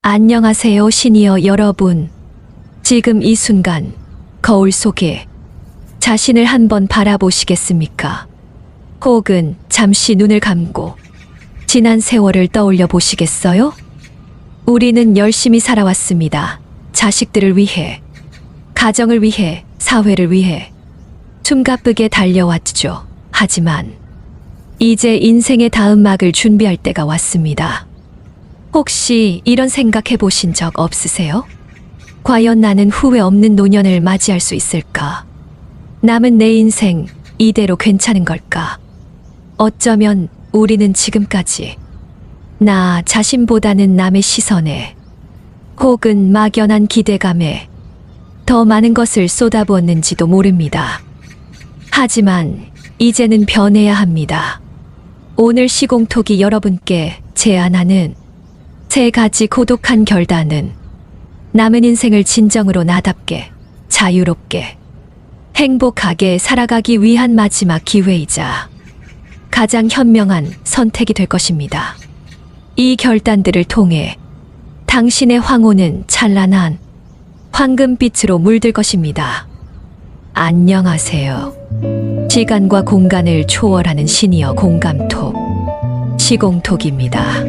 안녕하세요, 시니어 여러분. 지금 이 순간 거울 속에 자신을 한번 바라보시겠습니까? 혹은 잠시 눈을 감고 지난 세월을 떠올려 보시겠어요? 우리는 열심히 살아왔습니다. 자식들을 위해, 가정을 위해, 사회를 위해 숨가쁘게 달려왔죠. 하지만 이제 인생의 다음 막을 준비할 때가 왔습니다. 혹시 이런 생각해 보신 적 없으세요? 과연 나는 후회 없는 노년을 맞이할 수 있을까? 남은 내 인생 이대로 괜찮은 걸까? 어쩌면 우리는 지금까지 나 자신보다는 남의 시선에 혹은 막연한 기대감에 더 많은 것을 쏟아부었는지도 모릅니다. 하지만 이제는 변해야 합니다. 오늘 시공톡이 여러분께 제안하는 3가지 고독한 결단은 남은 인생을 진정으로 나답게, 자유롭게, 행복하게 살아가기 위한 마지막 기회이자 가장 현명한 선택이 될 것입니다. 이 결단들을 통해 당신의 황혼은 찬란한 황금빛으로 물들 것입니다. 안녕하세요. 시간과 공간을 초월하는 시니어 공감톡, 시공톡입니다.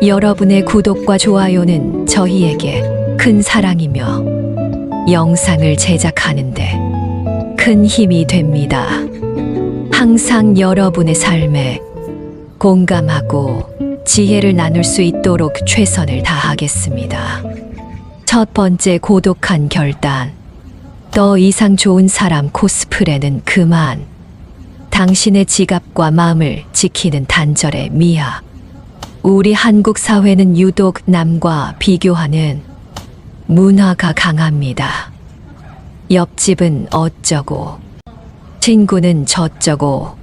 여러분의 구독과 좋아요는 저희에게 큰 사랑이며 영상을 제작하는데 큰 힘이 됩니다. 항상 여러분의 삶에 공감하고 지혜를 나눌 수 있도록 최선을 다하겠습니다. 첫 번째 고독한 결단. 더 이상 좋은 사람 코스프레는 그만. 당신의 지갑과 마음을 지키는 단절의 미학. 우리 한국 사회는 유독 남과 비교하는 문화가 강합니다. 옆집은 어쩌고, 친구는 저쩌고,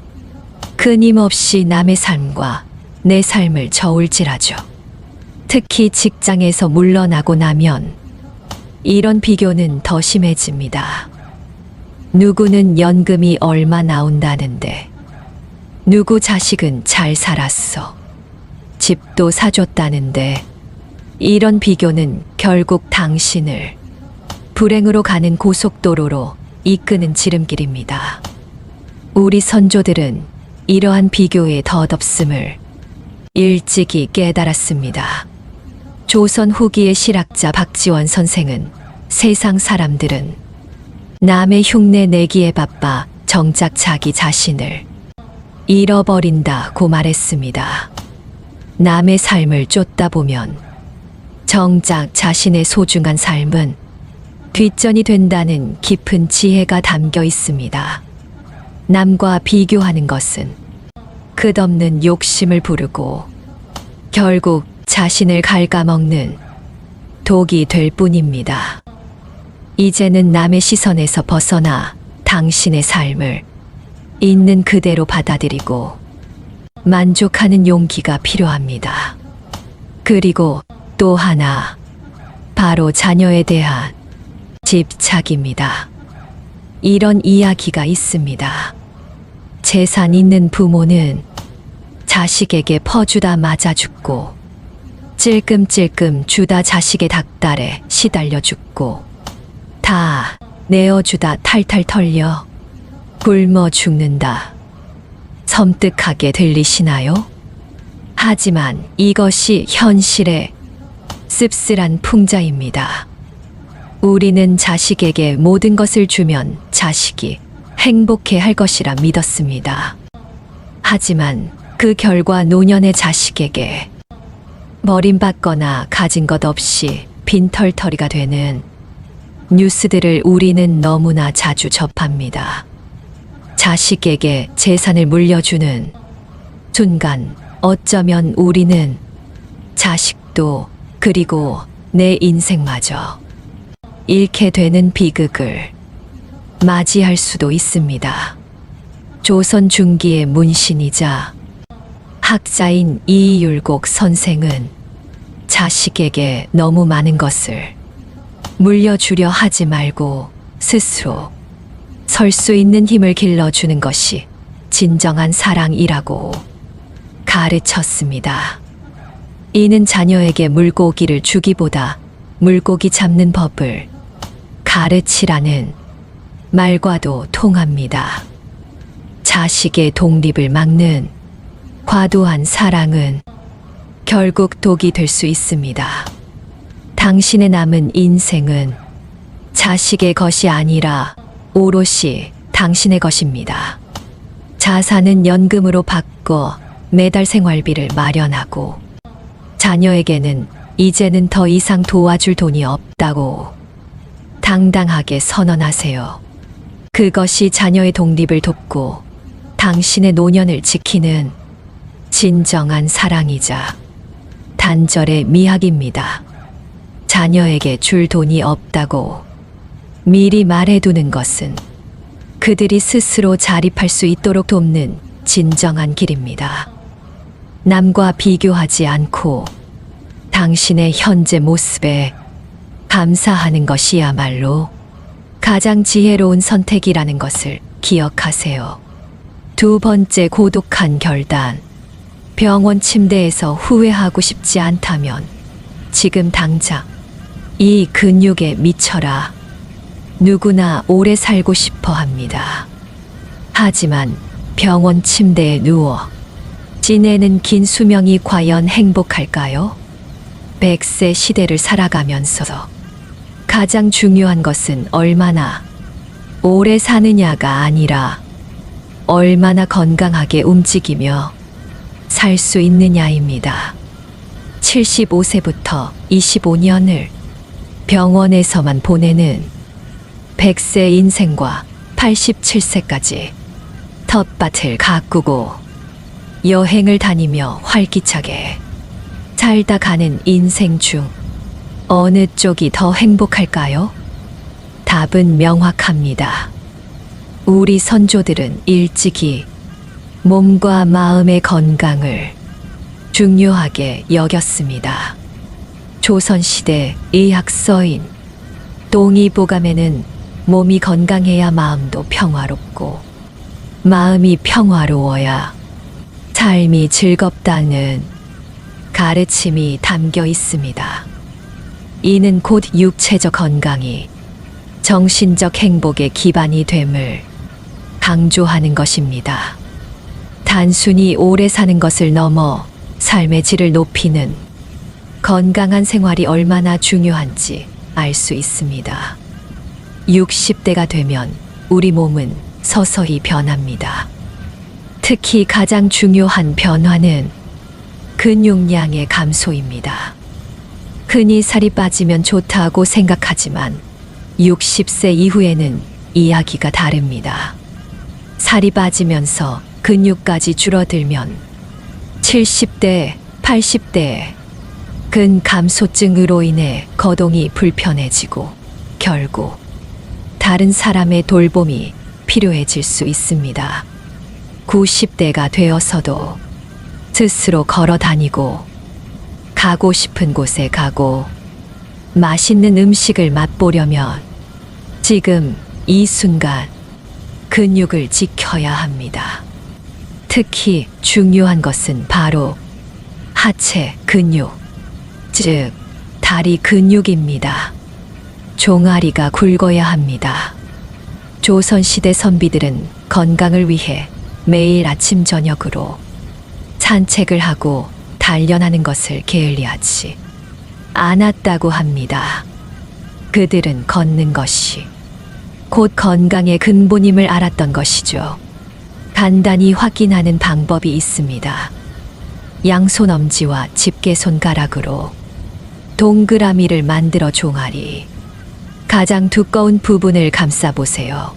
끊임없이 남의 삶과 내 삶을 저울질하죠. 특히 직장에서 물러나고 나면 이런 비교는 더 심해집니다. 누구는 연금이 얼마 나온다는데, 누구 자식은 잘 살았어. 집도 사줬다는데, 이런 비교는 결국 당신을 불행으로 가는 고속도로로 이끄는 지름길입니다. 우리 선조들은 이러한 비교의 덧없음을 일찍이 깨달았습니다. 조선 후기의 실학자 박지원 선생은 세상 사람들은 남의 흉내 내기에 바빠 정작 자기 자신을 잃어버린다고 말했습니다. 남의 삶을 쫓다 보면 정작 자신의 소중한 삶은 뒷전이 된다는 깊은 지혜가 담겨 있습니다. 남과 비교하는 것은 끝없는 욕심을 부르고 결국 자신을 갉아먹는 독이 될 뿐입니다. 이제는 남의 시선에서 벗어나 당신의 삶을 있는 그대로 받아들이고 만족하는 용기가 필요합니다. 그리고 또 하나, 바로 자녀에 대한 집착입니다. 이런 이야기가 있습니다. 재산 있는 부모는 자식에게 퍼주다 맞아 죽고 찔끔찔끔 주다 자식의 닭달에 시달려 죽고 다 내어주다 탈탈 털려 굶어 죽는다. 섬뜩하게 들리시나요? 하지만 이것이 현실의 씁쓸한 풍자입니다. 우리는 자식에게 모든 것을 주면 자식이 행복해 할 것이라 믿었습니다. 하지만 그 결과 노년의 자식에게 버림받거나 가진 것 없이 빈털터리가 되는 뉴스들을 우리는 너무나 자주 접합니다. 자식에게 재산을 물려주는 순간 어쩌면 우리는 자식도 그리고 내 인생마저 잃게 되는 비극을 맞이할 수도 있습니다. 조선 중기의 문신이자 학자인 이율곡 선생은 자식에게 너무 많은 것을 물려주려 하지 말고 스스로 설 수 있는 힘을 길러주는 것이 진정한 사랑이라고 가르쳤습니다. 이는 자녀에게 물고기를 주기보다 물고기 잡는 법을 가르치라는 말과도 통합니다. 자식의 독립을 막는 과도한 사랑은 결국 독이 될 수 있습니다. 당신의 남은 인생은 자식의 것이 아니라 오롯이 당신의 것입니다. 자산은 연금으로 바꿔 매달 생활비를 마련하고 자녀에게는 이제는 더 이상 도와줄 돈이 없다고 당당하게 선언하세요. 그것이 자녀의 독립을 돕고 당신의 노년을 지키는 진정한 사랑이자 단절의 미학입니다. 자녀에게 줄 돈이 없다고 미리 말해두는 것은 그들이 스스로 자립할 수 있도록 돕는 진정한 길입니다. 남과 비교하지 않고 당신의 현재 모습에 감사하는 것이야말로 가장 지혜로운 선택이라는 것을 기억하세요. 두 번째 고독한 결단. 병원 침대에서 후회하고 싶지 않다면 지금 당장 이 근육에 미쳐라. 누구나 오래 살고 싶어 합니다. 하지만 병원 침대에 누워 지내는 긴 수명이 과연 행복할까요? 100세 시대를 살아가면서 가장 중요한 것은 얼마나 오래 사느냐가 아니라 얼마나 건강하게 움직이며 살 수 있느냐입니다. 75세부터 25년을 병원에서만 보내는 100세 인생과 87세까지 텃밭을 가꾸고 여행을 다니며 활기차게 살다 가는 인생 중 어느 쪽이 더 행복할까요? 답은 명확합니다. 우리 선조들은 일찍이 몸과 마음의 건강을 중요하게 여겼습니다. 조선시대 의학서인 동의보감에는 몸이 건강해야 마음도 평화롭고 마음이 평화로워야 삶이 즐겁다는 가르침이 담겨 있습니다. 이는 곧 육체적 건강이 정신적 행복의 기반이 됨을 강조하는 것입니다. 단순히 오래 사는 것을 넘어 삶의 질을 높이는 건강한 생활이 얼마나 중요한지 알 수 있습니다. 60대가 되면 우리 몸은 서서히 변합니다. 특히 가장 중요한 변화는 근육량의 감소입니다. 흔히 살이 빠지면 좋다고 생각하지만 60세 이후에는 이야기가 다릅니다. 살이 빠지면서 근육까지 줄어들면 70대, 80대 근감소증으로 인해 거동이 불편해지고 결국 다른 사람의 돌봄이 필요해질 수 있습니다. 90대가 되어서도 스스로 걸어 다니고 가고 싶은 곳에 가고 맛있는 음식을 맛보려면 지금 이 순간 근육을 지켜야 합니다. 특히 중요한 것은 바로 하체 근육, 즉 다리 근육입니다. 종아리가 굵어야 합니다. 조선시대 선비들은 건강을 위해 매일 아침 저녁으로 산책을 하고 단련하는 것을 게을리하지 않았다고 합니다. 그들은 걷는 것이 곧 건강의 근본임을 알았던 것이죠. 간단히 확인하는 방법이 있습니다. 양손 엄지와 집게 손가락으로 동그라미를 만들어 종아리, 가장 두꺼운 부분을 감싸보세요.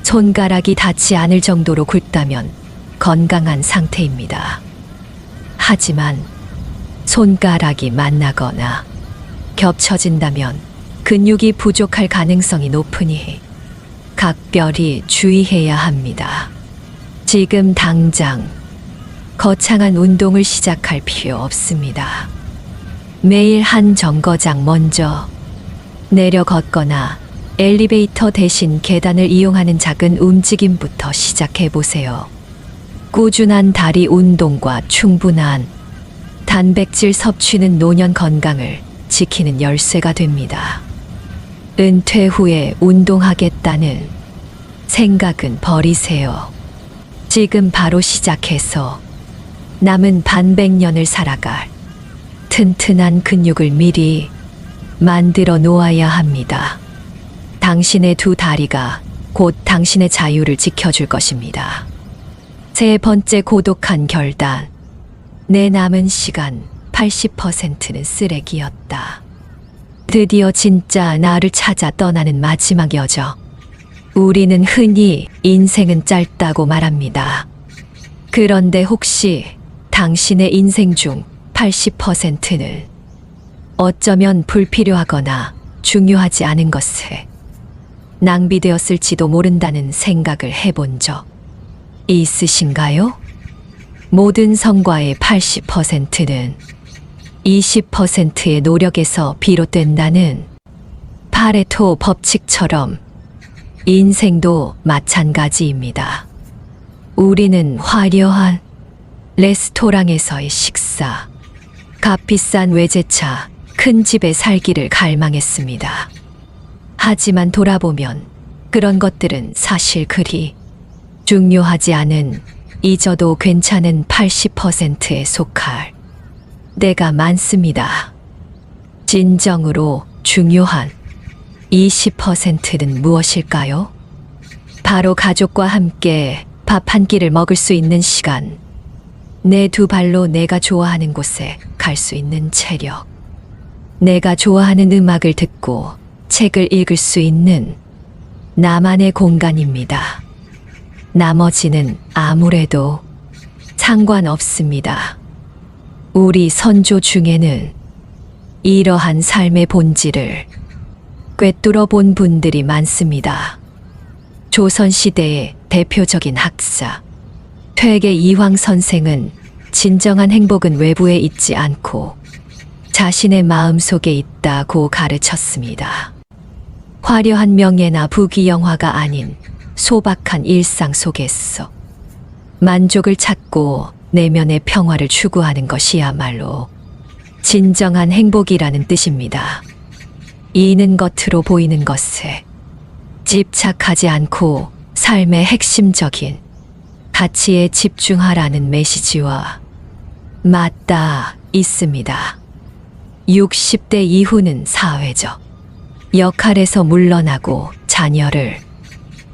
손가락이 닿지 않을 정도로 굵다면 건강한 상태입니다. 하지만 손가락이 만나거나 겹쳐진다면 근육이 부족할 가능성이 높으니 각별히 주의해야 합니다. 지금 당장 거창한 운동을 시작할 필요 없습니다. 매일 한 정거장 먼저 내려 걷거나 엘리베이터 대신 계단을 이용하는 작은 움직임부터 시작해 보세요. 꾸준한 다리 운동과 충분한 단백질 섭취는 노년 건강을 지키는 열쇠가 됩니다. 은퇴 후에 운동하겠다는 생각은 버리세요. 지금 바로 시작해서 남은 반백년을 살아갈 튼튼한 근육을 미리 만들어 놓아야 합니다. 당신의 두 다리가 곧 당신의 자유를 지켜줄 것입니다. 세 번째 고독한 결단. 내 남은 시간 80%는 쓰레기였다. 드디어 진짜 나를 찾아 떠나는 마지막 여정. 우리는 흔히 인생은 짧다고 말합니다. 그런데 혹시 당신의 인생 중 80%는 어쩌면 불필요하거나 중요하지 않은 것에 낭비되었을지도 모른다는 생각을 해본 적 있으신가요? 모든 성과의 80%는 20%의 노력에서 비롯된다는 파레토 법칙처럼 인생도 마찬가지입니다. 우리는 화려한 레스토랑에서의 식사, 값비싼 외제차, 큰 집에 살기를 갈망했습니다. 하지만 돌아보면 그런 것들은 사실 그리 중요하지 않은 잊어도 괜찮은 80%에 속할 때가 많습니다. 진정으로 중요한 20%는 무엇일까요? 바로 가족과 함께 밥 한 끼를 먹을 수 있는 시간, 내 두 발로 내가 좋아하는 곳에 갈 수 있는 체력, 내가 좋아하는 음악을 듣고 책을 읽을 수 있는 나만의 공간입니다. 나머지는 아무래도 상관없습니다. 우리 선조 중에는 이러한 삶의 본질을 꿰뚫어 본 분들이 많습니다. 조선시대의 대표적인 학자, 퇴계 이황 선생은 진정한 행복은 외부에 있지 않고 자신의 마음속에 있다고 가르쳤습니다. 화려한 명예나 부귀영화가 아닌 소박한 일상 속에서 만족을 찾고 내면의 평화를 추구하는 것이야말로 진정한 행복이라는 뜻입니다. 이는 겉으로 보이는 것에 집착하지 않고 삶의 핵심적인 가치에 집중하라는 메시지와 맞닿아 있습니다. 60대 이후는 사회적 역할에서 물러나고 자녀를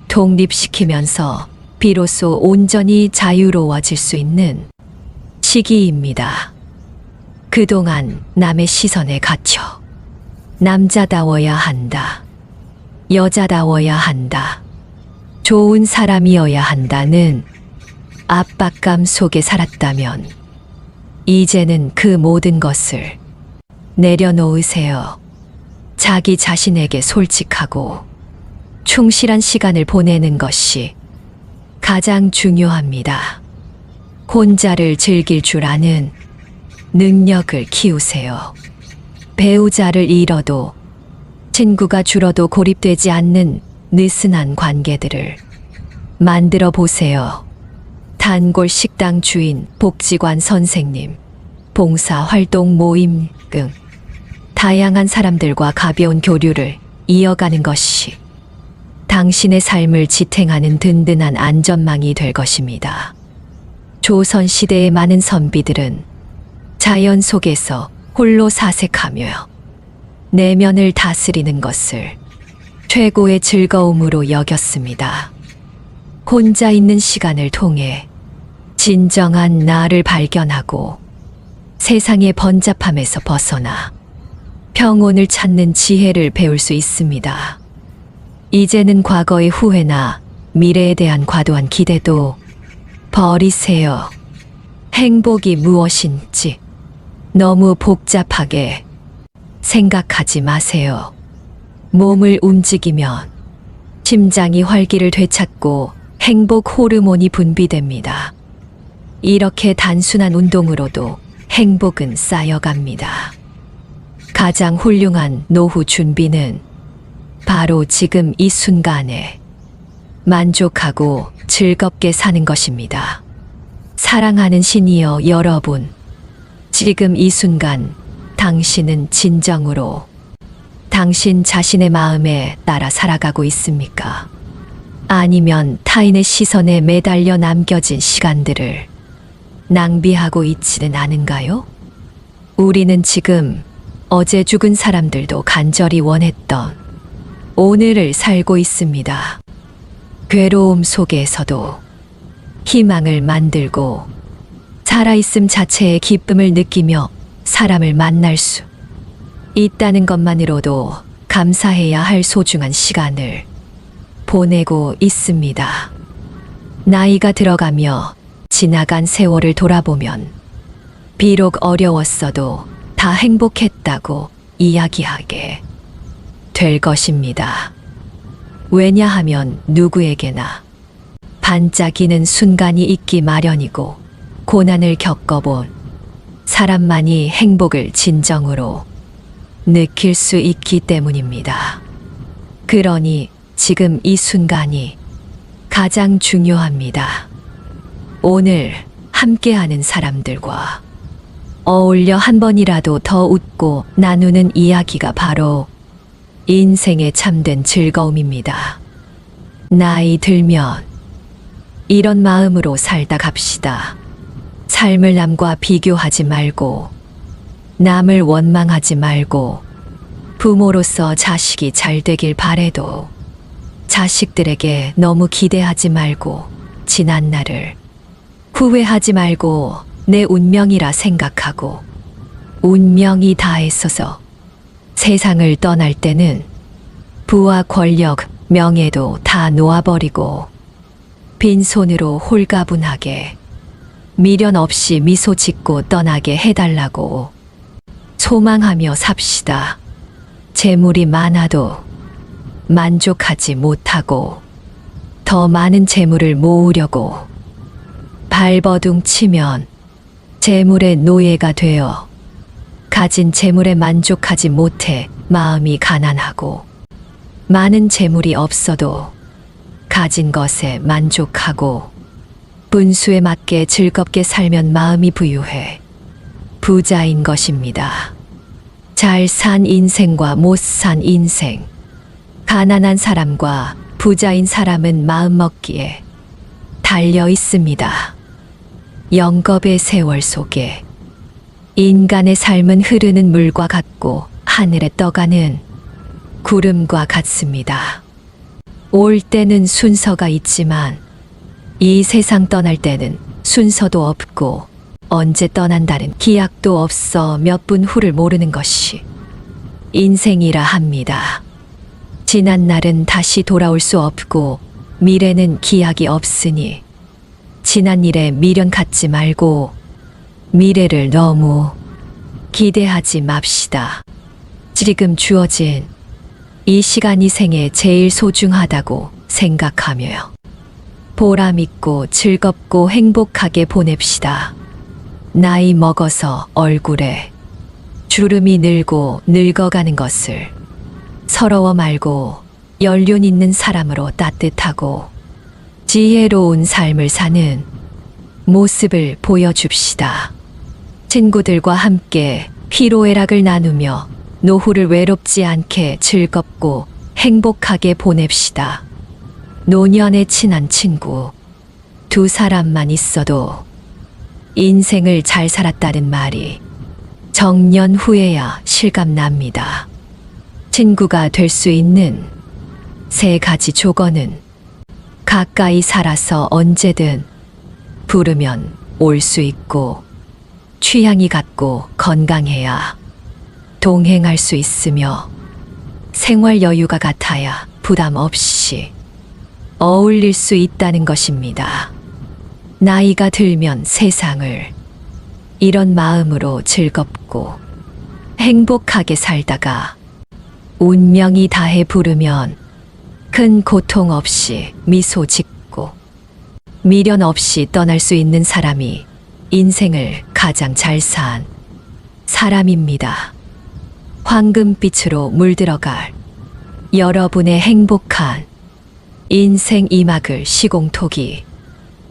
독립시키면서 비로소 온전히 자유로워질 수 있는 시기입니다. 그동안 남의 시선에 갇혀 남자다워야 한다, 여자다워야 한다, 좋은 사람이어야 한다는 압박감 속에 살았다면 이제는 그 모든 것을 내려놓으세요. 자기 자신에게 솔직하고 충실한 시간을 보내는 것이 가장 중요합니다. 혼자를 즐길 줄 아는 능력을 키우세요. 배우자를 잃어도 친구가 줄어도 고립되지 않는 느슨한 관계들을 만들어 보세요. 단골 식당 주인, 복지관 선생님, 봉사활동 모임 등 다양한 사람들과 가벼운 교류를 이어가는 것이 당신의 삶을 지탱하는 든든한 안전망이 될 것입니다. 조선시대의 많은 선비들은 자연 속에서 홀로 사색하며 내면을 다스리는 것을 최고의 즐거움으로 여겼습니다. 혼자 있는 시간을 통해 진정한 나를 발견하고 세상의 번잡함에서 벗어나 평온을 찾는 지혜를 배울 수 있습니다. 이제는 과거의 후회나 미래에 대한 과도한 기대도 버리세요. 행복이 무엇인지 너무 복잡하게 생각하지 마세요. 몸을 움직이면 심장이 활기를 되찾고 행복 호르몬이 분비됩니다. 이렇게 단순한 운동으로도 행복은 쌓여갑니다. 가장 훌륭한 노후 준비는 바로 지금 이 순간에 만족하고 즐겁게 사는 것입니다. 사랑하는 시니어 여러분, 지금 이 순간 당신은 진정으로 당신 자신의 마음에 따라 살아가고 있습니까? 아니면 타인의 시선에 매달려 남겨진 시간들을 낭비하고 있지는 않은가요? 우리는 지금 어제 죽은 사람들도 간절히 원했던 오늘을 살고 있습니다. 괴로움 속에서도 희망을 만들고 살아있음 자체의 기쁨을 느끼며 사람을 만날 수 있다는 것만으로도 감사해야 할 소중한 시간을 보내고 있습니다. 나이가 들어가며 지나간 세월을 돌아보면 비록 어려웠어도 다 행복했다고 이야기하게 될 것입니다. 왜냐하면 누구에게나 반짝이는 순간이 있기 마련이고 고난을 겪어본 사람만이 행복을 진정으로 느낄 수 있기 때문입니다. 그러니 지금 이 순간이 가장 중요합니다. 오늘 함께하는 사람들과 어울려 한 번이라도 더 웃고 나누는 이야기가 바로 인생의 참된 즐거움입니다. 나이 들면 이런 마음으로 살다 갑시다. 삶을 남과 비교하지 말고 남을 원망하지 말고 부모로서 자식이 잘 되길 바래도 자식들에게 너무 기대하지 말고 지난 날을 후회하지 말고 내 운명이라 생각하고 운명이 닿아있어서 세상을 떠날 때는 부와 권력, 명예도 다 놓아버리고 빈손으로 홀가분하게 미련 없이 미소 짓고 떠나게 해달라고 소망하며 삽시다. 재물이 많아도 만족하지 못하고 더 많은 재물을 모으려고 발버둥 치면 재물의 노예가 되어 가진 재물에 만족하지 못해 마음이 가난하고 많은 재물이 없어도 가진 것에 만족하고 분수에 맞게 즐겁게 살면 마음이 부유해 부자인 것입니다. 잘 산 인생과 못 산 인생, 가난한 사람과 부자인 사람은 마음먹기에 달려 있습니다. 영겁의 세월 속에 인간의 삶은 흐르는 물과 같고 하늘에 떠가는 구름과 같습니다. 올 때는 순서가 있지만 이 세상 떠날 때는 순서도 없고 언제 떠난다는 기약도 없어 몇 분 후를 모르는 것이 인생이라 합니다. 지난 날은 다시 돌아올 수 없고 미래는 기약이 없으니 지난 일에 미련 갖지 말고 미래를 너무 기대하지 맙시다. 지금 주어진 이 시간이 생에 제일 소중하다고 생각하며 보람 있고 즐겁고 행복하게 보냅시다. 나이 먹어서 얼굴에 주름이 늘고 늙어가는 것을 서러워 말고 연륜 있는 사람으로 따뜻하고 지혜로운 삶을 사는 모습을 보여줍시다. 친구들과 함께 피로애락을 나누며 노후를 외롭지 않게 즐겁고 행복하게 보냅시다. 노년에 친한 친구 두 사람만 있어도 인생을 잘 살았다는 말이 정년 후에야 실감납니다. 친구가 될 수 있는 세 가지 조건은 가까이 살아서 언제든 부르면 올 수 있고 취향이 같고 건강해야 동행할 수 있으며 생활 여유가 같아야 부담 없이 어울릴 수 있다는 것입니다. 나이가 들면 세상을 이런 마음으로 즐겁고 행복하게 살다가 운명이 다해 부르면 큰 고통 없이 미소 짓고 미련 없이 떠날 수 있는 사람이 인생을 가장 잘 산 사람입니다. 황금빛으로 물들어갈 여러분의 행복한 인생 이막을 시공토기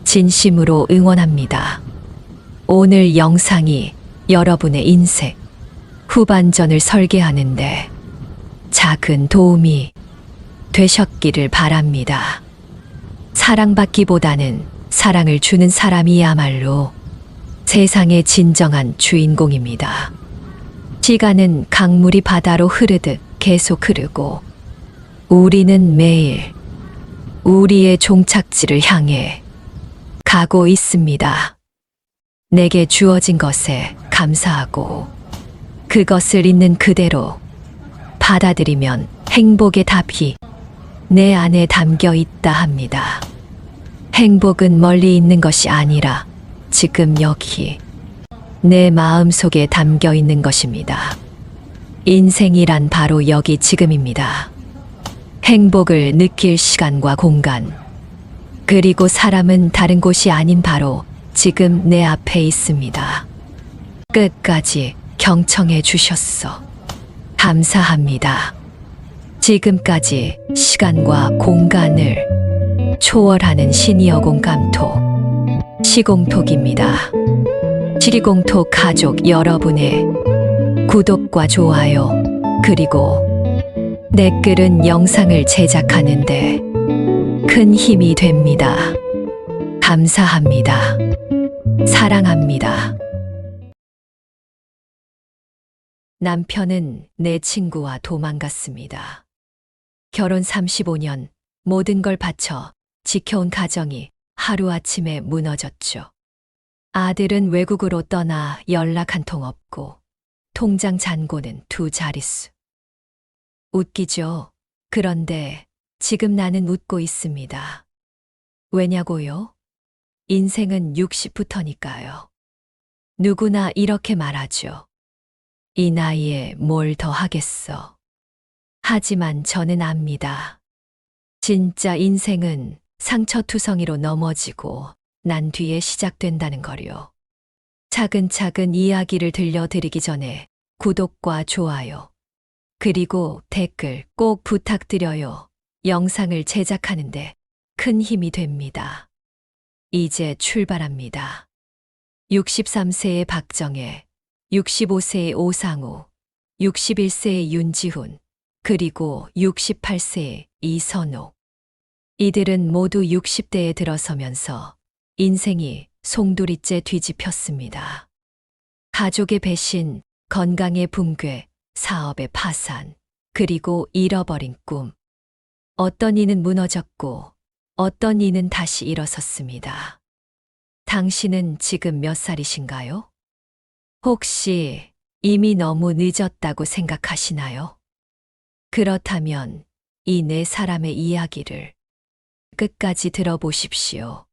진심으로 응원합니다. 오늘 영상이 여러분의 인생, 후반전을 설계하는데 작은 도움이 되셨기를 바랍니다. 사랑받기보다는 사랑을 주는 사람이야말로 세상의 진정한 주인공입니다. 시간은 강물이 바다로 흐르듯 계속 흐르고 우리는 매일 우리의 종착지를 향해 가고 있습니다. 내게 주어진 것에 감사하고 그것을 있는 그대로 받아들이면 행복의 답이 내 안에 담겨 있다 합니다. 행복은 멀리 있는 것이 아니라 지금 여기 내 마음 속에 담겨 있는 것입니다. 인생이란 바로 여기 지금입니다. 행복을 느낄 시간과 공간, 그리고 사람은 다른 곳이 아닌 바로 지금 내 앞에 있습니다. 끝까지 경청해 주셨어. 감사합니다. 지금까지 시간과 공간을 초월하는 시니어공 감톡 시공톡입니다. 시공톡 가족 여러분의 구독과 좋아요 그리고 댓글은 영상을 제작하는데 큰 힘이 됩니다. 감사합니다. 사랑합니다. 남편은 내 친구와 도망갔습니다. 결혼 35년 모든 걸 바쳐 지켜온 가정이 하루아침에 무너졌죠. 아들은 외국으로 떠나 연락 한 통 없고 통장 잔고는 2자릿수. 웃기죠? 그런데 지금 나는 웃고 있습니다. 왜냐고요? 인생은 60부터니까요. 누구나 이렇게 말하죠. 이 나이에 뭘 더 하겠어. 하지만 저는 압니다. 진짜 인생은 상처투성이로 넘어지고 난 뒤에 시작된다는 거요. 차근차근 이야기를 들려드리기 전에 구독과 좋아요, 그리고 댓글 꼭 부탁드려요. 영상을 제작하는데 큰 힘이 됩니다. 이제 출발합니다. 63세의 박정혜, 65세의 오상우, 61세의 윤지훈, 그리고 68세의 이선옥. 이들은 모두 60대에 들어서면서 인생이 송두리째 뒤집혔습니다. 가족의 배신, 건강의 붕괴, 사업의 파산, 그리고 잃어버린 꿈. 어떤 이는 무너졌고 어떤 이는 다시 일어섰습니다. 당신은 지금 몇 살이신가요? 혹시 이미 너무 늦었다고 생각하시나요? 그렇다면 이 네 사람의 이야기를 끝까지 들어보십시오.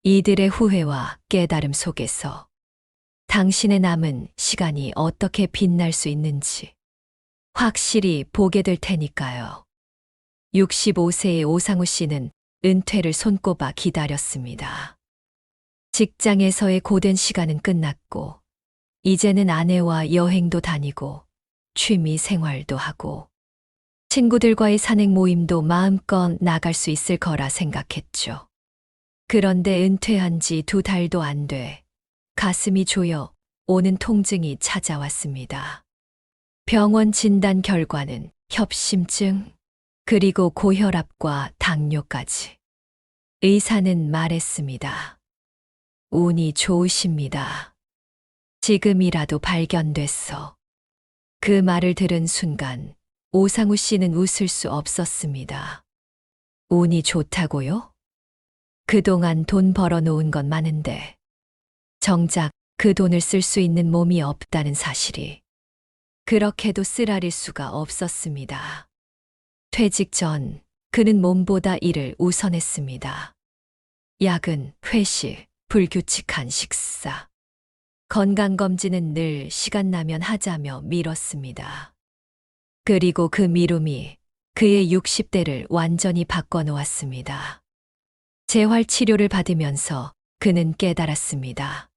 이들의 후회와 깨달음 속에서 당신의 남은 시간이 어떻게 빛날 수 있는지 확실히 보게 될 테니까요. 65세의 오상우 씨는 은퇴를 손꼽아 기다렸습니다. 직장에서의 고된 시간은 끝났고 이제는 아내와 여행도 다니고 취미 생활도 하고 친구들과의 산행 모임도 마음껏 나갈 수 있을 거라 생각했죠. 그런데 은퇴한 지 2달도 안 돼 가슴이 조여 오는 통증이 찾아왔습니다. 병원 진단 결과는 협심증, 그리고 고혈압과 당뇨까지. 의사는 말했습니다. 운이 좋으십니다. 지금이라도 발견됐어. 그 말을 들은 순간 오상우 씨는 웃을 수 없었습니다. 운이 좋다고요? 그동안 돈 벌어 놓은 건 많은데 정작 그 돈을 쓸 수 있는 몸이 없다는 사실이 그렇게도 쓰라릴 수가 없었습니다. 퇴직 전 그는 몸보다 일을 우선했습니다. 야근, 회식, 불규칙한 식사. 건강검진은 늘 시간 나면 하자며 미뤘습니다. 그리고 그 미움이 그의 60대를 완전히 바꿔놓았습니다. 재활치료를 받으면서 그는 깨달았습니다.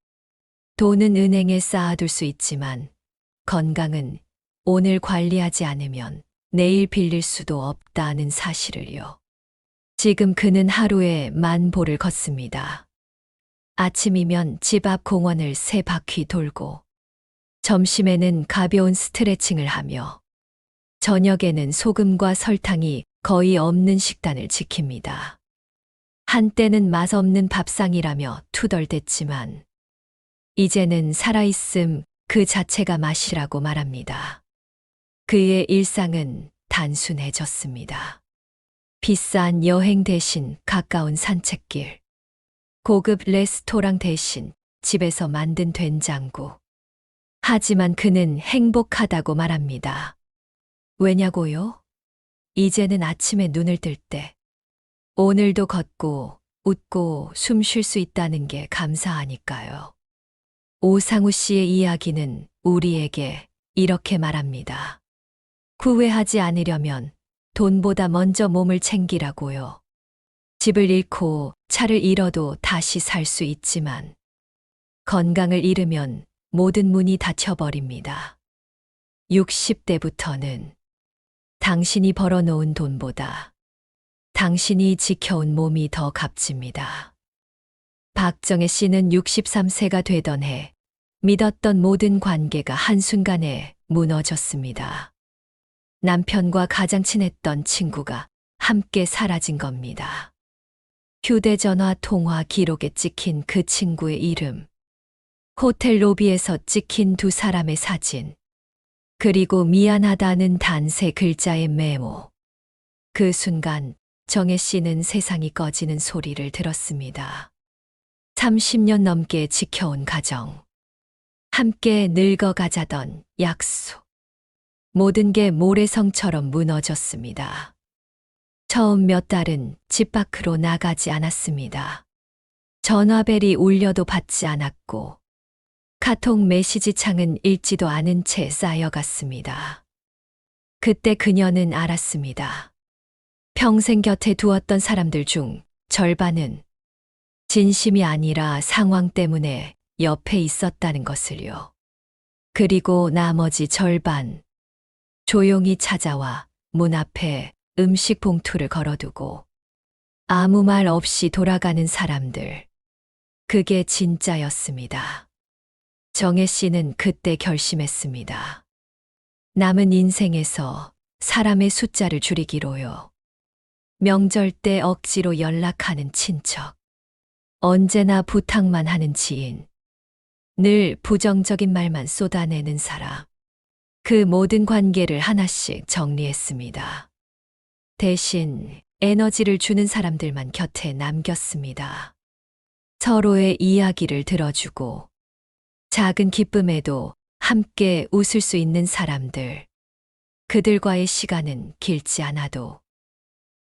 돈은 은행에 쌓아둘 수 있지만 건강은 오늘 관리하지 않으면 내일 빌릴 수도 없다는 사실을요. 지금 그는 하루에 10,000보를 걷습니다. 아침이면 집 앞 공원을 3바퀴 돌고 점심에는 가벼운 스트레칭을 하며 저녁에는 소금과 설탕이 거의 없는 식단을 지킵니다. 한때는 맛없는 밥상이라며 투덜댔지만 이제는 살아있음 그 자체가 맛이라고 말합니다. 그의 일상은 단순해졌습니다. 비싼 여행 대신 가까운 산책길, 고급 레스토랑 대신 집에서 만든 된장국. 하지만 그는 행복하다고 말합니다. 왜냐고요? 이제는 아침에 눈을 뜰 때 오늘도 걷고 웃고 숨 쉴 수 있다는 게 감사하니까요. 오상우 씨의 이야기는 우리에게 이렇게 말합니다. 후회하지 않으려면 돈보다 먼저 몸을 챙기라고요. 집을 잃고 차를 잃어도 다시 살 수 있지만 건강을 잃으면 모든 문이 닫혀버립니다. 60대부터는 당신이 벌어놓은 돈보다 당신이 지켜온 몸이 더 값집니다. 박정혜 씨는 63세가 되던 해 믿었던 모든 관계가 한순간에 무너졌습니다. 남편과 가장 친했던 친구가 함께 사라진 겁니다. 휴대전화 통화 기록에 찍힌 그 친구의 이름, 호텔 로비에서 찍힌 두 사람의 사진, 그리고 미안하다는 단세 글자의 메모. 그 순간 정혜 씨는 세상이 꺼지는 소리를 들었습니다. 30년 넘게 지켜온 가정, 함께 늙어가자던 약속. 모든 게 모래성처럼 무너졌습니다. 처음 몇 달은 집 밖으로 나가지 않았습니다. 전화벨이 울려도 받지 않았고 카톡 메시지 창은 읽지도 않은 채 쌓여갔습니다. 그때 그녀는 알았습니다. 평생 곁에 두었던 사람들 중 절반은 진심이 아니라 상황 때문에 옆에 있었다는 것을요. 그리고 나머지 절반, 조용히 찾아와 문 앞에 음식 봉투를 걸어두고 아무 말 없이 돌아가는 사람들. 그게 진짜였습니다. 정혜 씨는 그때 결심했습니다. 남은 인생에서 사람의 숫자를 줄이기로요. 명절 때 억지로 연락하는 친척, 언제나 부탁만 하는 지인, 늘 부정적인 말만 쏟아내는 사람. 그 모든 관계를 하나씩 정리했습니다. 대신 에너지를 주는 사람들만 곁에 남겼습니다. 서로의 이야기를 들어주고 작은 기쁨에도 함께 웃을 수 있는 사람들. 그들과의 시간은 길지 않아도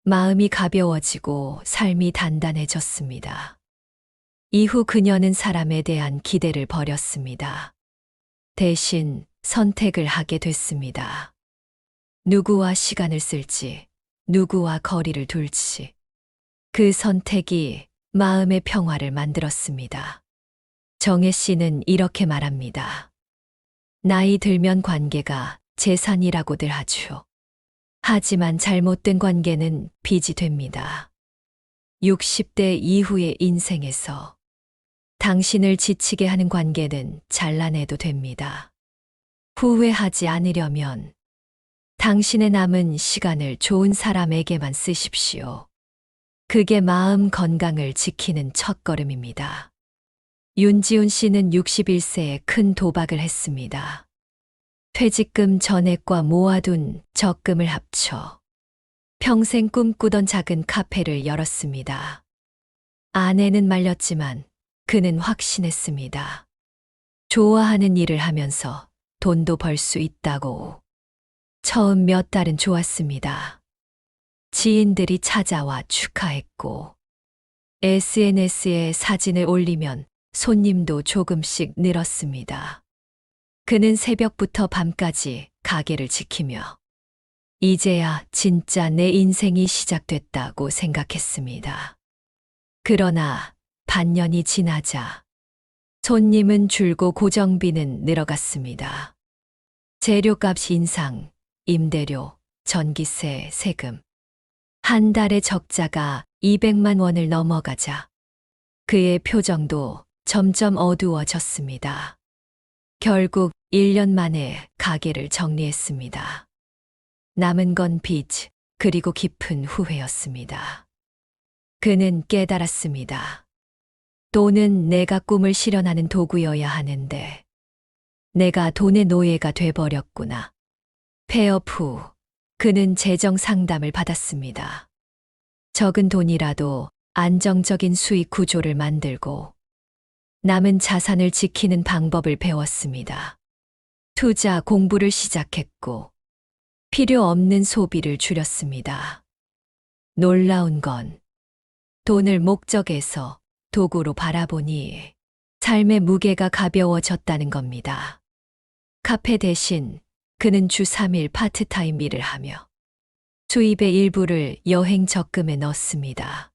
마음이 가벼워지고 삶이 단단해졌습니다. 이후 그녀는 사람에 대한 기대를 버렸습니다. 대신 선택을 하게 됐습니다. 누구와 시간을 쓸지, 누구와 거리를 둘지. 그 선택이 마음의 평화를 만들었습니다. 정혜 씨는 이렇게 말합니다. 나이 들면 관계가 재산이라고들 하죠. 하지만 잘못된 관계는 빚이 됩니다. 60대 이후의 인생에서 당신을 지치게 하는 관계는 잘라내도 됩니다. 후회하지 않으려면 당신의 남은 시간을 좋은 사람에게만 쓰십시오. 그게 마음 건강을 지키는 첫걸음입니다. 윤지훈 씨는 61세에 큰 도박을 했습니다. 퇴직금 전액과 모아둔 적금을 합쳐 평생 꿈꾸던 작은 카페를 열었습니다. 아내는 말렸지만 그는 확신했습니다. 좋아하는 일을 하면서 돈도 벌 수 있다고. 처음 몇 달은 좋았습니다. 지인들이 찾아와 축하했고 SNS에 사진을 올리면 손님도 조금씩 늘었습니다. 그는 새벽부터 밤까지 가게를 지키며 이제야 진짜 내 인생이 시작됐다고 생각했습니다. 그러나 반년이 지나자 손님은 줄고 고정비는 늘어갔습니다. 재료값 인상, 임대료, 전기세, 세금. 한 달의 적자가 200만 원을 넘어가자 그의 표정도 점점 어두워졌습니다. 결국 1년 만에 가게를 정리했습니다. 남은 건 빚, 그리고 깊은 후회였습니다. 그는 깨달았습니다. 돈은 내가 꿈을 실현하는 도구여야 하는데, 내가 돈의 노예가 돼버렸구나. 폐업 후, 그는 재정 상담을 받았습니다. 적은 돈이라도 안정적인 수익 구조를 만들고, 남은 자산을 지키는 방법을 배웠습니다. 투자 공부를 시작했고, 필요 없는 소비를 줄였습니다. 놀라운 건 돈을 목적에서 도구로 바라보니 삶의 무게가 가벼워졌다는 겁니다. 카페 대신 그는 주 3일 파트타임 일을 하며 수입의 일부를 여행 적금에 넣습니다.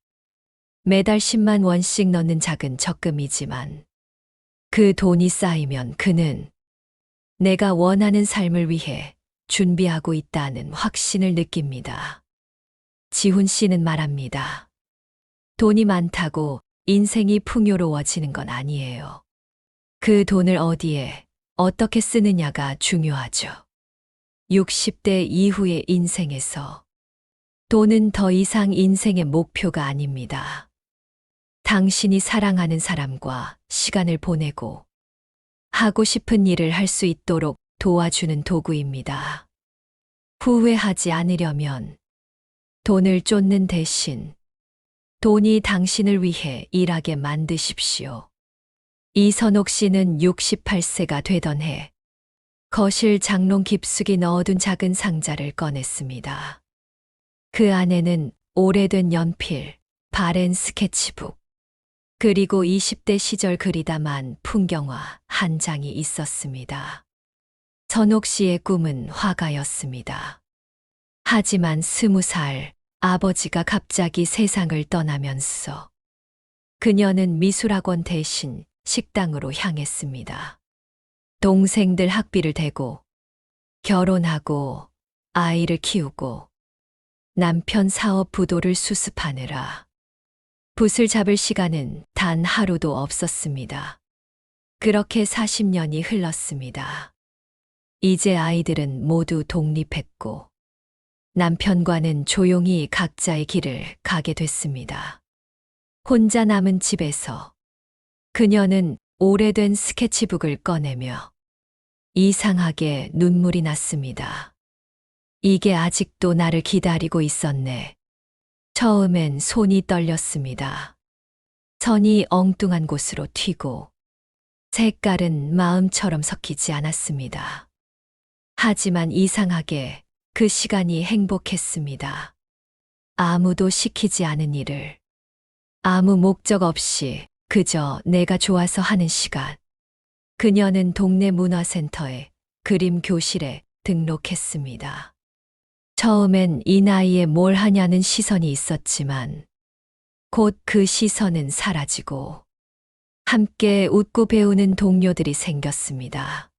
매달 10만 원씩 넣는 작은 적금이지만 그 돈이 쌓이면 그는 내가 원하는 삶을 위해 준비하고 있다는 확신을 느낍니다. 지훈 씨는 말합니다. 돈이 많다고 인생이 풍요로워지는 건 아니에요. 그 돈을 어디에, 어떻게 쓰느냐가 중요하죠. 60대 이후의 인생에서 돈은 더 이상 인생의 목표가 아닙니다. 당신이 사랑하는 사람과 시간을 보내고 하고 싶은 일을 할 수 있도록 도와주는 도구입니다. 후회하지 않으려면 돈을 쫓는 대신 돈이 당신을 위해 일하게 만드십시오. 이선옥 씨는 68세가 되던 해 거실 장롱 깊숙이 넣어둔 작은 상자를 꺼냈습니다. 그 안에는 오래된 연필, 바렌 스케치북, 그리고 20대 시절 그리다만 풍경화 한 장이 있었습니다. 선옥 씨의 꿈은 화가였습니다. 하지만 20살 아버지가 갑자기 세상을 떠나면서 그녀는 미술학원 대신 식당으로 향했습니다. 동생들 학비를 대고 결혼하고 아이를 키우고 남편 사업 부도를 수습하느라 붓을 잡을 시간은 단 하루도 없었습니다. 그렇게 40년이 흘렀습니다. 이제 아이들은 모두 독립했고 남편과는 조용히 각자의 길을 가게 됐습니다. 혼자 남은 집에서 그녀는 오래된 스케치북을 꺼내며 이상하게 눈물이 났습니다. 이게 아직도 나를 기다리고 있었네. 처음엔 손이 떨렸습니다. 선이 엉뚱한 곳으로 튀고 색깔은 마음처럼 섞이지 않았습니다. 하지만 이상하게 그 시간이 행복했습니다. 아무도 시키지 않은 일을 아무 목적 없이 그저 내가 좋아서 하는 시간. 그녀는 동네 문화센터에 그림 교실에 등록했습니다. 처음엔 이 나이에 뭘 하냐는 시선이 있었지만 곧 그 시선은 사라지고 함께 웃고 배우는 동료들이 생겼습니다.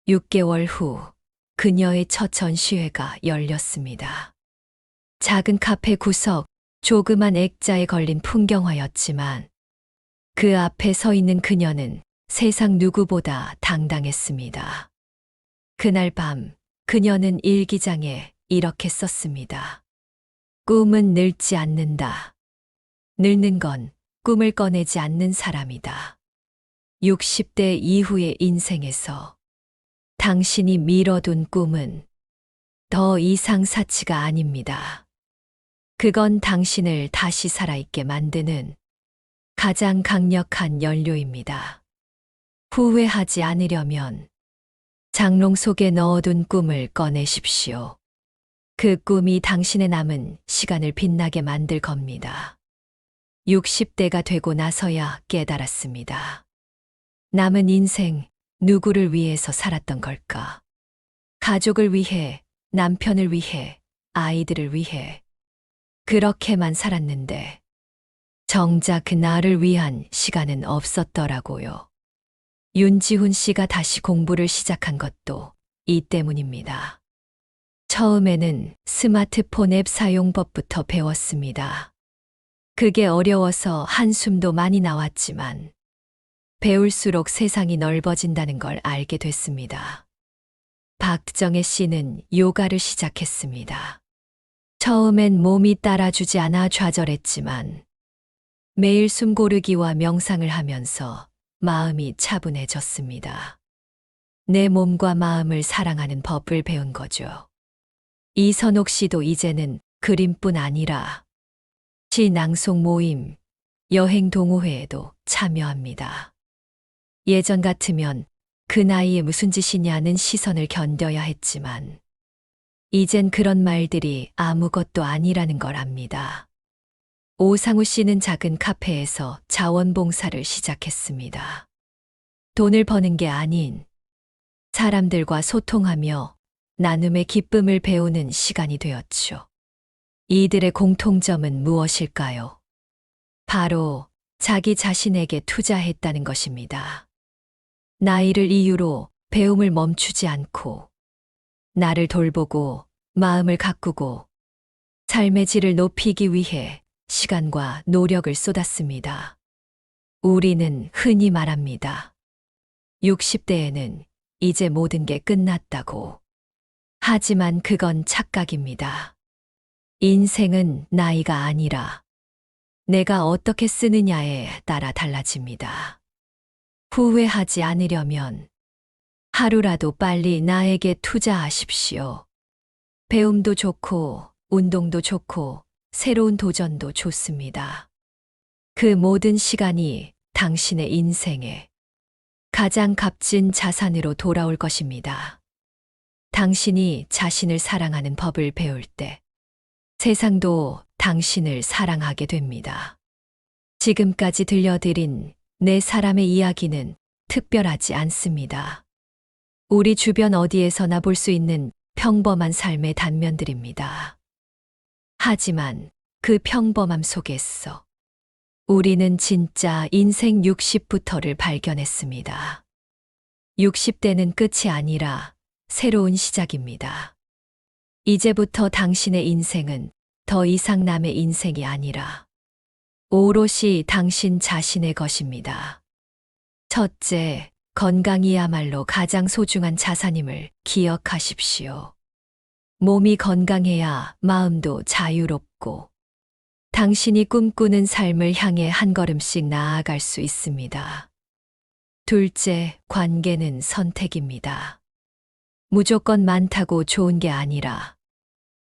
6개월 후 그녀의 첫 전시회가 열렸습니다. 작은 카페 구석, 조그만 액자에 걸린 풍경화였지만 그 앞에 서 있는 그녀는 세상 누구보다 당당했습니다. 그날 밤 그녀는 일기장에 이렇게 썼습니다. 꿈은 늙지 않는다. 늙는 건 꿈을 꺼내지 않는 사람이다. 60대 이후의 인생에서 당신이 미뤄둔 꿈은 더 이상 사치가 아닙니다. 그건 당신을 다시 살아있게 만드는 가장 강력한 연료입니다. 후회하지 않으려면 장롱 속에 넣어둔 꿈을 꺼내십시오. 그 꿈이 당신의 남은 시간을 빛나게 만들 겁니다. 60대가 되고 나서야 깨달았습니다. 남은 인생 누구를 위해서 살았던 걸까? 가족을 위해, 남편을 위해, 아이들을 위해. 그렇게만 살았는데 정작 그 나를 위한 시간은 없었더라고요. 윤지훈 씨가 다시 공부를 시작한 것도 이 때문입니다. 처음에는 스마트폰 앱 사용법부터 배웠습니다. 그게 어려워서 한숨도 많이 나왔지만 배울수록 세상이 넓어진다는 걸 알게 됐습니다. 박정혜 씨는 요가를 시작했습니다. 처음엔 몸이 따라주지 않아 좌절했지만 매일 숨 고르기와 명상을 하면서 마음이 차분해졌습니다. 내 몸과 마음을 사랑하는 법을 배운 거죠. 이선옥 씨도 이제는 그림뿐 아니라 시 낭송 모임, 여행 동호회에도 참여합니다. 예전 같으면 그 나이에 무슨 짓이냐는 시선을 견뎌야 했지만 이젠 그런 말들이 아무것도 아니라는 걸 압니다. 오상우 씨는 작은 카페에서 자원봉사를 시작했습니다. 돈을 버는 게 아닌 사람들과 소통하며 나눔의 기쁨을 배우는 시간이 되었죠. 이들의 공통점은 무엇일까요? 바로 자기 자신에게 투자했다는 것입니다. 나이를 이유로 배움을 멈추지 않고 나를 돌보고 마음을 가꾸고 삶의 질을 높이기 위해 시간과 노력을 쏟았습니다. 우리는 흔히 말합니다. 60대에는 이제 모든 게 끝났다고. 하지만 그건 착각입니다. 인생은 나이가 아니라 내가 어떻게 쓰느냐에 따라 달라집니다. 후회하지 않으려면 하루라도 빨리 나에게 투자하십시오. 배움도 좋고, 운동도 좋고, 새로운 도전도 좋습니다. 그 모든 시간이 당신의 인생에 가장 값진 자산으로 돌아올 것입니다. 당신이 자신을 사랑하는 법을 배울 때 세상도 당신을 사랑하게 됩니다. 지금까지 들려드린 네 사람의 이야기는 특별하지 않습니다. 우리 주변 어디에서나 볼 수 있는 평범한 삶의 단면들입니다. 하지만 그 평범함 속에서 우리는 진짜 인생 60부터를 발견했습니다. 60대는 끝이 아니라 새로운 시작입니다. 이제부터 당신의 인생은 더 이상 남의 인생이 아니라 오롯이 당신 자신의 것입니다. 첫째, 건강이야말로 가장 소중한 자산임을 기억하십시오. 몸이 건강해야 마음도 자유롭고 당신이 꿈꾸는 삶을 향해 한 걸음씩 나아갈 수 있습니다. 둘째, 관계는 선택입니다. 무조건 많다고 좋은 게 아니라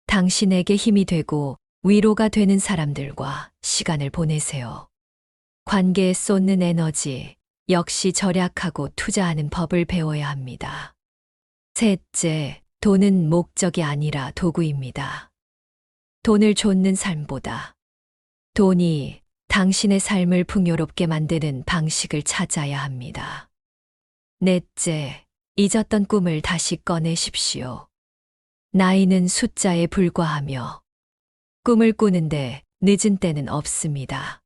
당신에게 힘이 되고 위로가 되는 사람들과 시간을 보내세요. 관계에 쏟는 에너지 역시 절약하고 투자하는 법을 배워야 합니다. 셋째, 돈은 목적이 아니라 도구입니다. 돈을 좇는 삶보다 돈이 당신의 삶을 풍요롭게 만드는 방식을 찾아야 합니다. 넷째, 잊었던 꿈을 다시 꺼내십시오. 나이는 숫자에 불과하며 꿈을 꾸는데 늦은 때는 없습니다.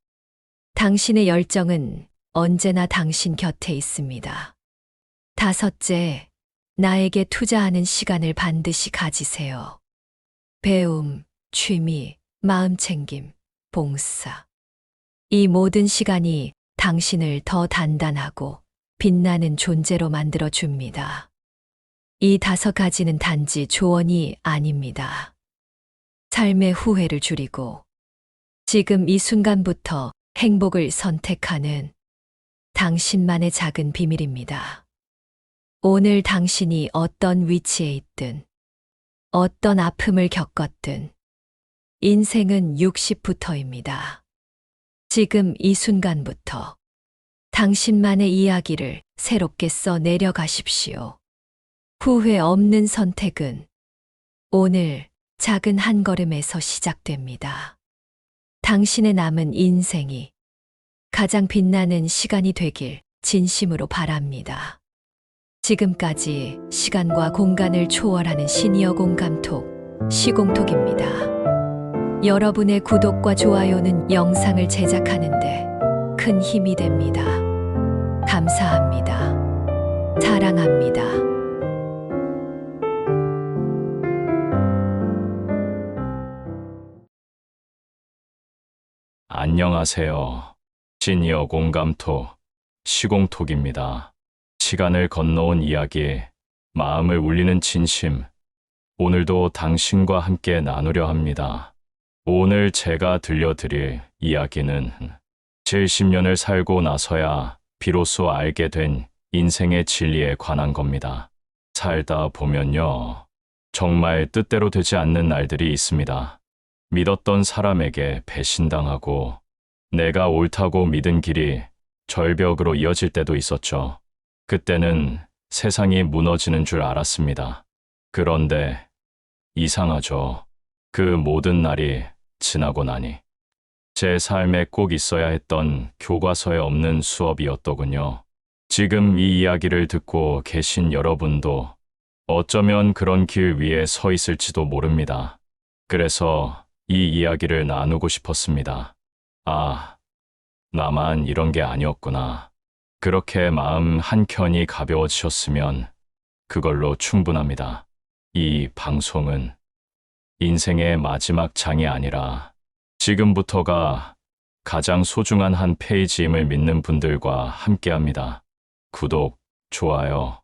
당신의 열정은 언제나 당신 곁에 있습니다. 다섯째, 나에게 투자하는 시간을 반드시 가지세요. 배움, 취미, 마음챙김, 봉사. 이 모든 시간이 당신을 더 단단하고 빛나는 존재로 만들어 줍니다. 이 5가지는 단지 조언이 아닙니다. 삶의 후회를 줄이고 지금 이 순간부터 행복을 선택하는 당신만의 작은 비밀입니다. 오늘 당신이 어떤 위치에 있든 어떤 아픔을 겪었든 인생은 60부터입니다. 지금 이 순간부터 당신만의 이야기를 새롭게 써 내려가십시오. 후회 없는 선택은 오늘 작은 한 걸음에서 시작됩니다. 당신의 남은 인생이 가장 빛나는 시간이 되길 진심으로 바랍니다. 지금까지 시간과 공간을 초월하는 시니어 공감톡, 시공톡입니다. 여러분의 구독과 좋아요는 영상을 제작하는데 큰 힘이 됩니다. 감사합니다. 사랑합니다. 안녕하세요. 시니어 공감토 시공톡입니다. 시간을 건너온 이야기, 마음을 울리는 진심, 오늘도 당신과 함께 나누려 합니다. 오늘 제가 들려드릴 이야기는 70년을 살고 나서야 비로소 알게 된 인생의 진리에 관한 겁니다. 살다 보면요, 정말 뜻대로 되지 않는 날들이 있습니다. 믿었던 사람에게 배신당하고 내가 옳다고 믿은 길이 절벽으로 이어질 때도 있었죠. 그때는 세상이 무너지는 줄 알았습니다. 그런데 이상하죠. 그 모든 날이 지나고 나니 제 삶에 꼭 있어야 했던 교과서에 없는 수업이었더군요. 지금 이 이야기를 듣고 계신 여러분도 어쩌면 그런 길 위에 서 있을지도 모릅니다. 그래서 이 이야기를 나누고 싶었습니다. 아, 나만 이런 게 아니었구나. 그렇게 마음 한켠이 가벼워지셨으면 그걸로 충분합니다. 이 방송은 인생의 마지막 장이 아니라 지금부터가 가장 소중한 한 페이지임을 믿는 분들과 함께합니다. 구독, 좋아요.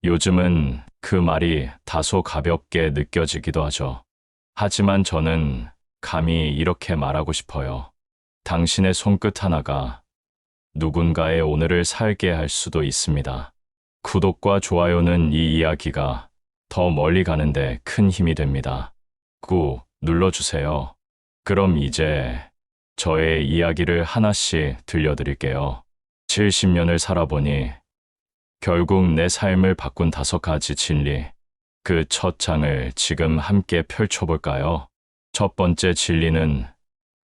요즘은 그 말이 다소 가볍게 느껴지기도 하죠. 하지만 저는 감히 이렇게 말하고 싶어요. 당신의 손끝 하나가 누군가의 오늘을 살게 할 수도 있습니다. 구독과 좋아요는 이 이야기가 더 멀리 가는데 큰 힘이 됩니다. 꾹 눌러주세요. 그럼 이제 저의 이야기를 하나씩 들려드릴게요. 70년을 살아보니 결국 내 삶을 바꾼 5가지 진리. 그 첫 장을 지금 함께 펼쳐볼까요? 첫 번째 진리는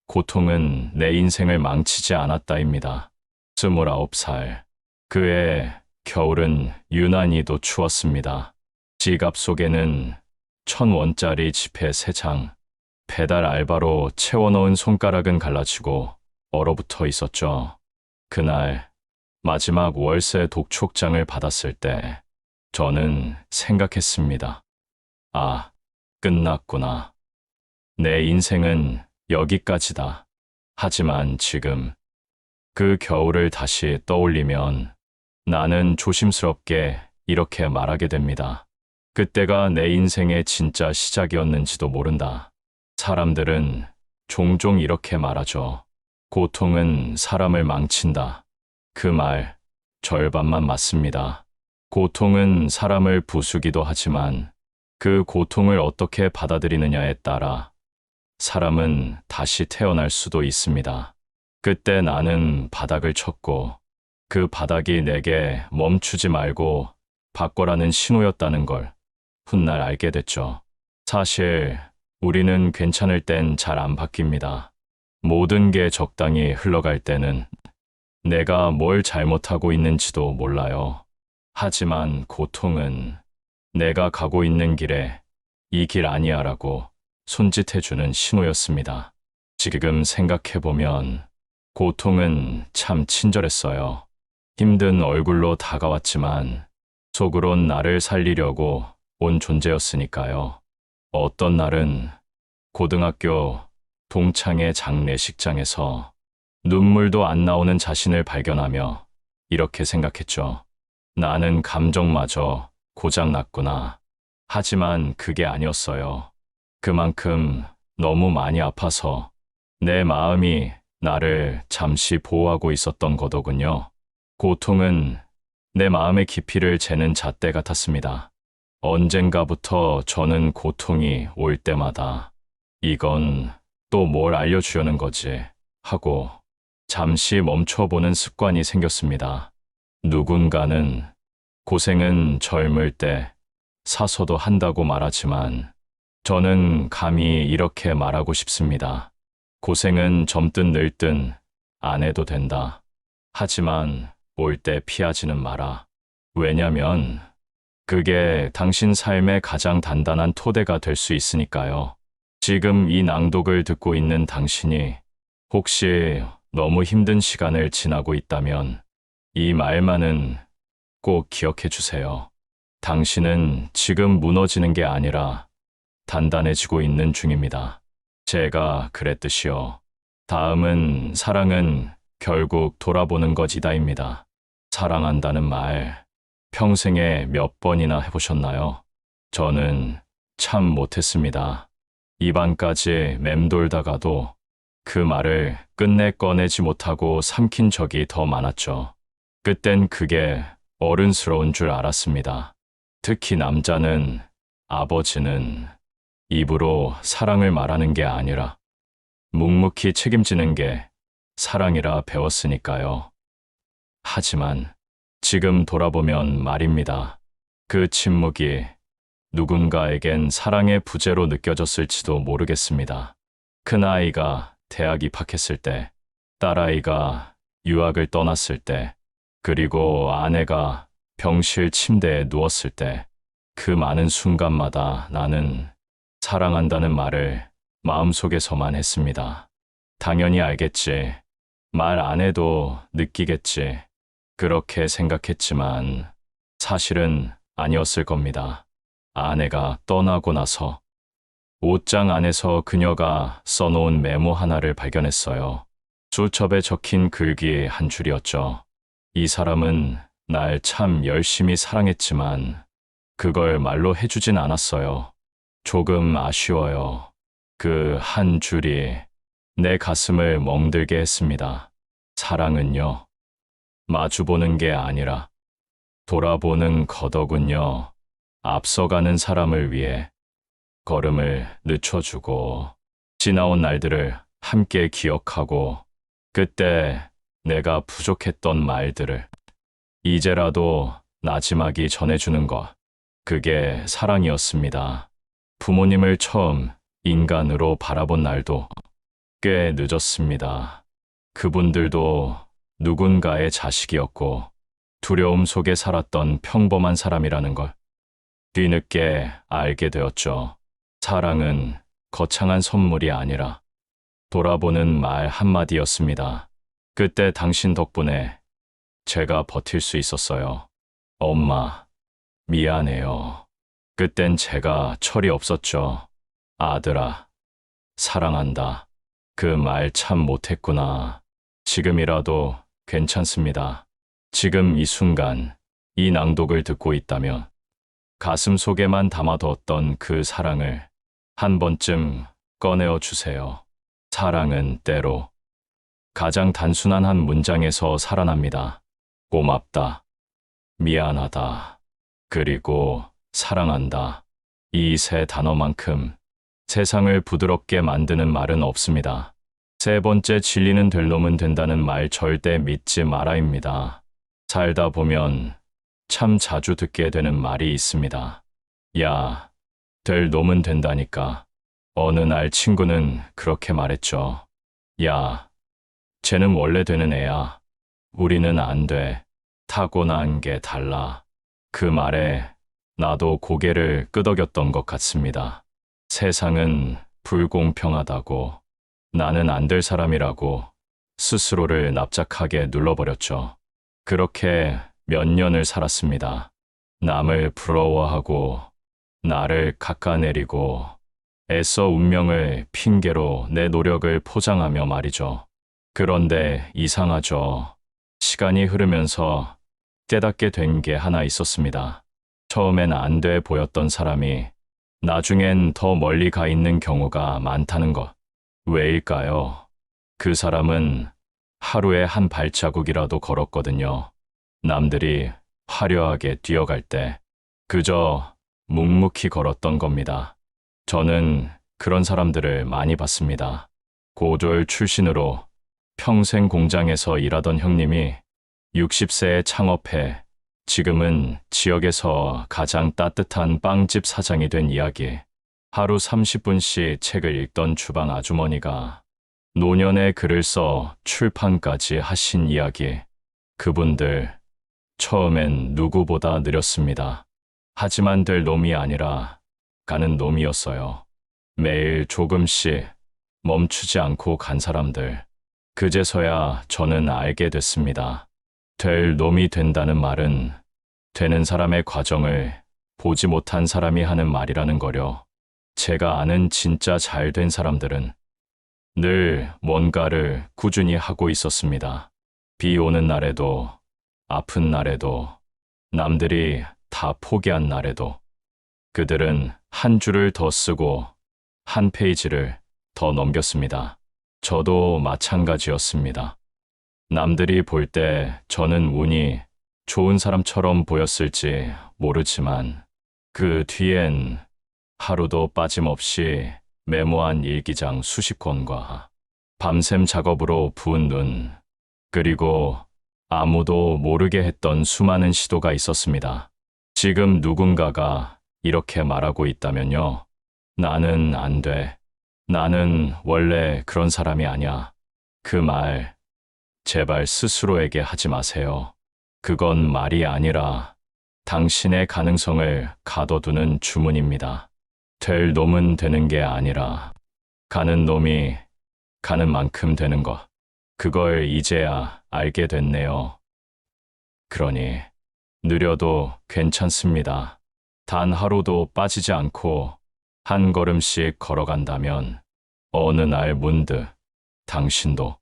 고통은 내 인생을 망치지 않았다입니다. 29살. 그해 겨울은 유난히도 추웠습니다. 지갑 속에는 1,000원짜리 지폐 3장, 배달 알바로 채워넣은 손가락은 갈라지고 얼어붙어 있었죠. 그날 마지막 월세 독촉장을 받았을 때 저는 생각했습니다. 아, 끝났구나. 내 인생은 여기까지다. 하지만 지금 그 겨울을 다시 떠올리면 나는 조심스럽게 이렇게 말하게 됩니다. 그때가 내 인생의 진짜 시작이었는지도 모른다. 사람들은 종종 이렇게 말하죠. 고통은 사람을 망친다. 그 말 절반만 맞습니다. 고통은 사람을 부수기도 하지만 그 고통을 어떻게 받아들이느냐에 따라 사람은 다시 태어날 수도 있습니다. 그때 나는 바닥을 쳤고 그 바닥이 내게 멈추지 말고 바꿔라는 신호였다는 걸 훗날 알게 됐죠. 사실 우리는 괜찮을 땐 잘 안 바뀝니다. 모든 게 적당히 흘러갈 때는 내가 뭘 잘못하고 있는지도 몰라요. 하지만 고통은 내가 가고 있는 길에 이 길 아니야라고 손짓해주는 신호였습니다. 지금 생각해보면 고통은 참 친절했어요. 힘든 얼굴로 다가왔지만 속으론 나를 살리려고 온 존재였으니까요. 어떤 날은 고등학교 동창회 장례식장에서 눈물도 안 나오는 자신을 발견하며 이렇게 생각했죠. 나는 감정마저 고장났구나. 하지만 그게 아니었어요. 그만큼 너무 많이 아파서 내 마음이 나를 잠시 보호하고 있었던 거더군요. 고통은 내 마음의 깊이를 재는 잣대 같았습니다. 언젠가부터 저는 고통이 올 때마다 이건 또 뭘 알려주려는 거지 하고 잠시 멈춰보는 습관이 생겼습니다. 누군가는 고생은 젊을 때 사서도 한다고 말하지만 저는 감히 이렇게 말하고 싶습니다. 고생은 젊든 늙든 안 해도 된다. 하지만 올 때 피하지는 마라. 왜냐면 그게 당신 삶의 가장 단단한 토대가 될 수 있으니까요. 지금 이 낭독을 듣고 있는 당신이 혹시 너무 힘든 시간을 지나고 있다면 이 말만은 꼭 기억해 주세요. 당신은 지금 무너지는 게 아니라 단단해지고 있는 중입니다. 제가 그랬듯이요. 다음은 사랑은 결국 돌아보는 것이다입니다. 사랑한다는 말 평생에 몇 번이나 해보셨나요? 저는 참 못했습니다. 입안까지 맴돌다가도 그 말을 끝내 꺼내지 못하고 삼킨 적이 더 많았죠. 그땐 그게 어른스러운 줄 알았습니다. 특히 남자는, 아버지는 입으로 사랑을 말하는 게 아니라 묵묵히 책임지는 게 사랑이라 배웠으니까요. 하지만 지금 돌아보면 말입니다. 그 침묵이 누군가에겐 사랑의 부재로 느껴졌을지도 모르겠습니다. 큰아이가 대학 입학했을 때, 딸아이가 유학을 떠났을 때, 그리고 아내가 병실 침대에 누웠을 때, 그 많은 순간마다 나는 사랑한다는 말을 마음속에서만 했습니다. 당연히 알겠지. 말 안 해도 느끼겠지. 그렇게 생각했지만 사실은 아니었을 겁니다. 아내가 떠나고 나서 옷장 안에서 그녀가 써놓은 메모 하나를 발견했어요. 수첩에 적힌 글귀 한 줄이었죠. 이 사람은 날 참 열심히 사랑했지만 그걸 말로 해주진 않았어요. 조금 아쉬워요. 그 한 줄이 내 가슴을 멍들게 했습니다. 사랑은요, 마주보는 게 아니라 돌아보는 거더군요. 앞서가는 사람을 위해 걸음을 늦춰주고 지나온 날들을 함께 기억하고 그때 내가 부족했던 말들을 이제라도 나지막이 전해주는 것. 그게 사랑이었습니다. 부모님을 처음 인간으로 바라본 날도 꽤 늦었습니다. 그분들도 누군가의 자식이었고 두려움 속에 살았던 평범한 사람이라는 걸 뒤늦게 알게 되었죠. 사랑은 거창한 선물이 아니라 돌아보는 말 한마디였습니다. 그때 당신 덕분에 제가 버틸 수 있었어요. 엄마, 미안해요. 그땐 제가 철이 없었죠. 아들아, 사랑한다. 그 말 참 못했구나. 지금이라도 괜찮습니다. 지금 이 순간, 이 낭독을 듣고 있다면 가슴 속에만 담아뒀던 그 사랑을 한 번쯤 꺼내어 주세요. 사랑은 때로 가장 단순한 한 문장에서 살아납니다. 고맙다. 미안하다. 그리고 사랑한다. 이 세 단어만큼 세상을 부드럽게 만드는 말은 없습니다. 세 번째 진리는 될 놈은 된다는 말 절대 믿지 말아입니다. 살다 보면 참 자주 듣게 되는 말이 있습니다. 야, 될 놈은 된다니까. 어느 날 친구는 그렇게 말했죠. 야, 쟤는 원래 되는 애야. 우리는 안 돼. 타고난 게 달라. 그 말에 나도 고개를 끄덕였던 것 같습니다. 세상은 불공평하다고, 나는 안 될 사람이라고 스스로를 납작하게 눌러버렸죠. 그렇게 몇 년을 살았습니다. 남을 부러워하고 나를 깎아내리고 애써 운명을 핑계로 내 노력을 포장하며 말이죠. 그런데 이상하죠. 시간이 흐르면서 깨닫게 된 게 하나 있었습니다. 처음엔 안 돼 보였던 사람이 나중엔 더 멀리 가 있는 경우가 많다는 것. 왜일까요? 그 사람은 하루에 한 발자국이라도 걸었거든요. 남들이 화려하게 뛰어갈 때 그저 묵묵히 걸었던 겁니다. 저는 그런 사람들을 많이 봤습니다. 고졸 출신으로 평생 공장에서 일하던 형님이 60세에 창업해 지금은 지역에서 가장 따뜻한 빵집 사장이 된 이야기. 하루 30분씩 책을 읽던 주방 아주머니가 노년에 글을 써 출판까지 하신 이야기. 그분들 처음엔 누구보다 느렸습니다. 하지만 될 놈이 아니라 가는 놈이었어요. 매일 조금씩 멈추지 않고 간 사람들. 그제서야 저는 알게 됐습니다. 될 놈이 된다는 말은 되는 사람의 과정을 보지 못한 사람이 하는 말이라는 거려. 제가 아는 진짜 잘 된 사람들은 늘 뭔가를 꾸준히 하고 있었습니다. 비 오는 날에도 아픈 날에도, 남들이 다 포기한 날에도 그들은 한 줄을 더 쓰고 한 페이지를 더 넘겼습니다. 저도 마찬가지였습니다. 남들이 볼 때 저는 운이 좋은 사람처럼 보였을지 모르지만 그 뒤엔 하루도 빠짐없이 메모한 일기장 수십 권과 밤샘 작업으로 부은 눈, 그리고 아무도 모르게 했던 수많은 시도가 있었습니다. 지금 누군가가 이렇게 말하고 있다면요. 나는 안 돼. 나는 원래 그런 사람이 아니야. 그 말, 제발 스스로에게 하지 마세요. 그건 말이 아니라 당신의 가능성을 가둬두는 주문입니다. 될 놈은 되는 게 아니라 가는 놈이 가는 만큼 되는 것. 그걸 이제야 알게 됐네요. 그러니 느려도 괜찮습니다. 단 하루도 빠지지 않고 한 걸음씩 걸어간다면 어느 날 문득 당신도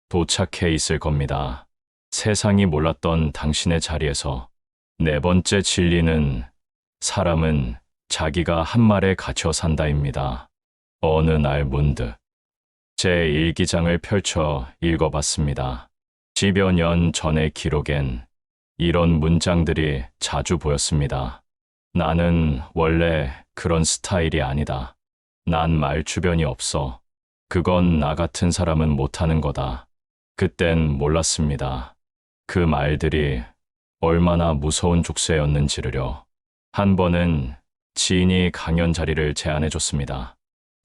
도착해 있을 겁니다. 세상이 몰랐던 당신의 자리에서. 네 번째 진리는 사람은 자기가 한 말에 갇혀 산다입니다. 어느 날 문득 제 일기장을 펼쳐 읽어봤습니다. 10여 년 전의 기록엔 이런 문장들이 자주 보였습니다. 나는 원래 그런 스타일이 아니다. 난 말 주변이 없어. 그건 나 같은 사람은 못하는 거다. 그땐 몰랐습니다. 그 말들이 얼마나 무서운 족쇄였는지를요. 한 번은 지인이 강연 자리를 제안해줬습니다.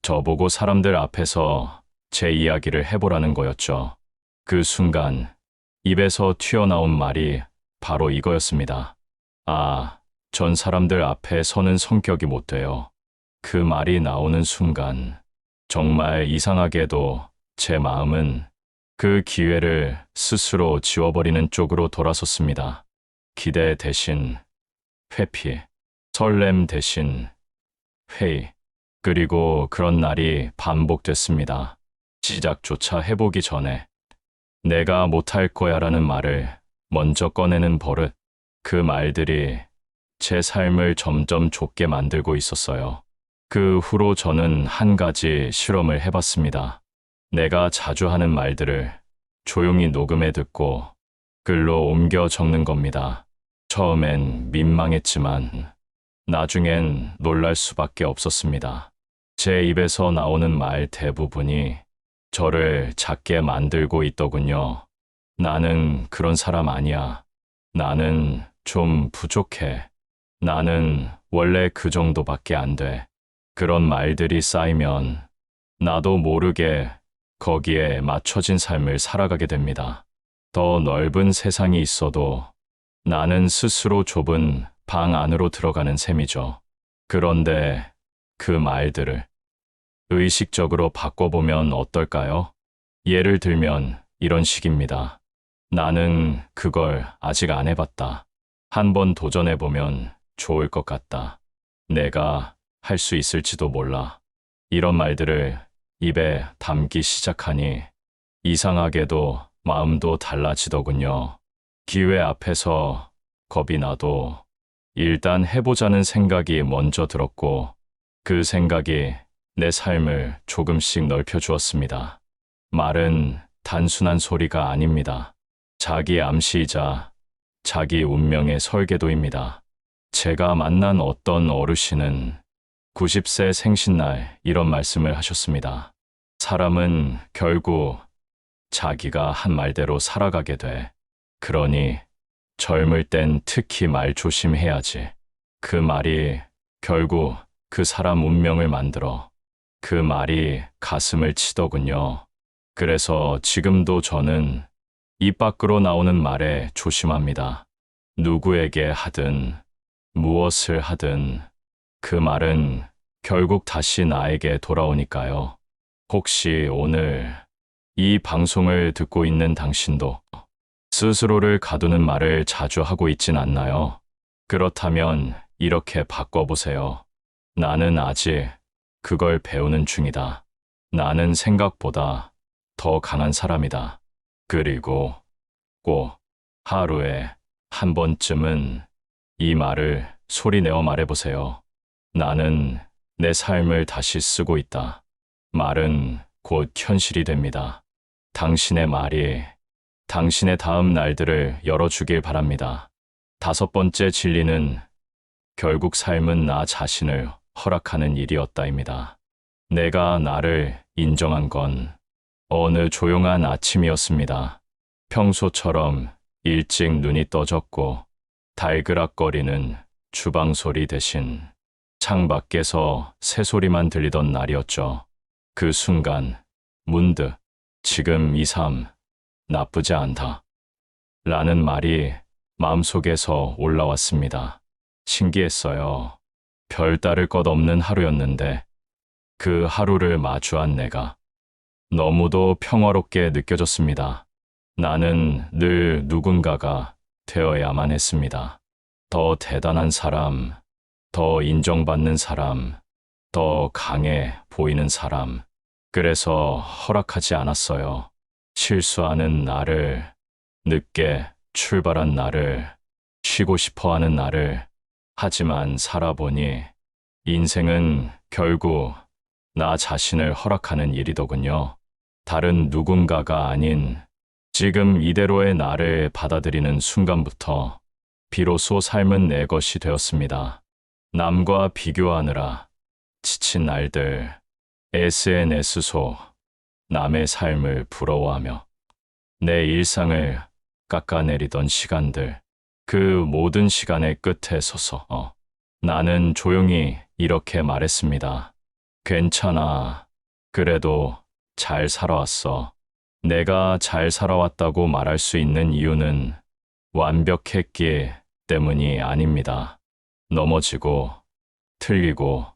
저보고 사람들 앞에서 제 이야기를 해보라는 거였죠. 그 순간 입에서 튀어나온 말이 바로 이거였습니다. 아, 전 사람들 앞에 서는 성격이 못 돼요. 그 말이 나오는 순간 정말 이상하게도 제 마음은 그 기회를 스스로 지워버리는 쪽으로 돌아섰습니다. 기대 대신 회피, 설렘 대신 회의, 그리고 그런 날이 반복됐습니다. 시작조차 해보기 전에 내가 못할 거야라는 말을 먼저 꺼내는 버릇, 그 말들이 제 삶을 점점 좁게 만들고 있었어요. 그 후로 저는 한 가지 실험을 해봤습니다. 내가 자주 하는 말들을 조용히 녹음해 듣고 글로 옮겨 적는 겁니다. 처음엔 민망했지만 나중엔 놀랄 수밖에 없었습니다. 제 입에서 나오는 말 대부분이 저를 작게 만들고 있더군요. 나는 그런 사람 아니야. 나는 좀 부족해. 나는 원래 그 정도밖에 안 돼. 그런 말들이 쌓이면 나도 모르게 거기에 맞춰진 삶을 살아가게 됩니다. 더 넓은 세상이 있어도 나는 스스로 좁은 방 안으로 들어가는 셈이죠. 그런데 그 말들을 의식적으로 바꿔보면 어떨까요? 예를 들면 이런 식입니다. 나는 그걸 아직 안 해봤다. 한번 도전해보면 좋을 것 같다. 내가 할 수 있을지도 몰라. 이런 말들을 입에 담기 시작하니 이상하게도 마음도 달라지더군요. 기회 앞에서 겁이 나도 일단 해보자는 생각이 먼저 들었고 그 생각이 내 삶을 조금씩 넓혀주었습니다. 말은 단순한 소리가 아닙니다. 자기 암시이자 자기 운명의 설계도입니다. 제가 만난 어떤 어르신은 90세 생신날 이런 말씀을 하셨습니다. 사람은 결국 자기가 한 말대로 살아가게 돼. 그러니 젊을 땐 특히 말 조심해야지. 그 말이 결국 그 사람 운명을 만들어. 그 말이 가슴을 치더군요. 그래서 지금도 저는 입 밖으로 나오는 말에 조심합니다. 누구에게 하든 무엇을 하든 그 말은 결국 다시 나에게 돌아오니까요. 혹시 오늘 이 방송을 듣고 있는 당신도 스스로를 가두는 말을 자주 하고 있진 않나요? 그렇다면 이렇게 바꿔보세요. 나는 아직 그걸 배우는 중이다. 나는 생각보다 더 강한 사람이다. 그리고 꼭 하루에 한 번쯤은 이 말을 소리내어 말해보세요. 나는 내 삶을 다시 쓰고 있다. 말은 곧 현실이 됩니다. 당신의 말이 당신의 다음 날들을 열어주길 바랍니다. 5번째 진리는 결국 삶은 나 자신을 허락하는 일이었다입니다. 내가 나를 인정한 건 어느 조용한 아침이었습니다. 평소처럼 일찍 눈이 떠졌고 달그락거리는 주방 소리 대신 창밖에서 새소리만 들리던 날이었죠. 그 순간 문득 지금 이 삶 나쁘지 않다 라는 말이 마음속에서 올라왔습니다. 신기했어요. 별 따를 것 없는 하루였는데 그 하루를 마주한 내가 너무도 평화롭게 느껴졌습니다. 나는 늘 누군가가 되어야만 했습니다. 더 대단한 사람, 더 인정받는 사람, 더 강해 보이는 사람. 그래서 허락하지 않았어요. 실수하는 나를, 늦게 출발한 나를, 쉬고 싶어 하는 나를. 하지만 살아보니 인생은 결국 나 자신을 허락하는 일이더군요. 다른 누군가가 아닌 지금 이대로의 나를 받아들이는 순간부터 비로소 삶은 내 것이 되었습니다. 남과 비교하느라 지친 날들, SNS 속 남의 삶을 부러워하며 내 일상을 깎아내리던 시간들, 그 모든 시간의 끝에 서서 나는 조용히 이렇게 말했습니다. 괜찮아. 그래도 잘 살아왔어. 내가 잘 살아왔다고 말할 수 있는 이유는 완벽했기 때문이 아닙니다. 넘어지고, 틀리고,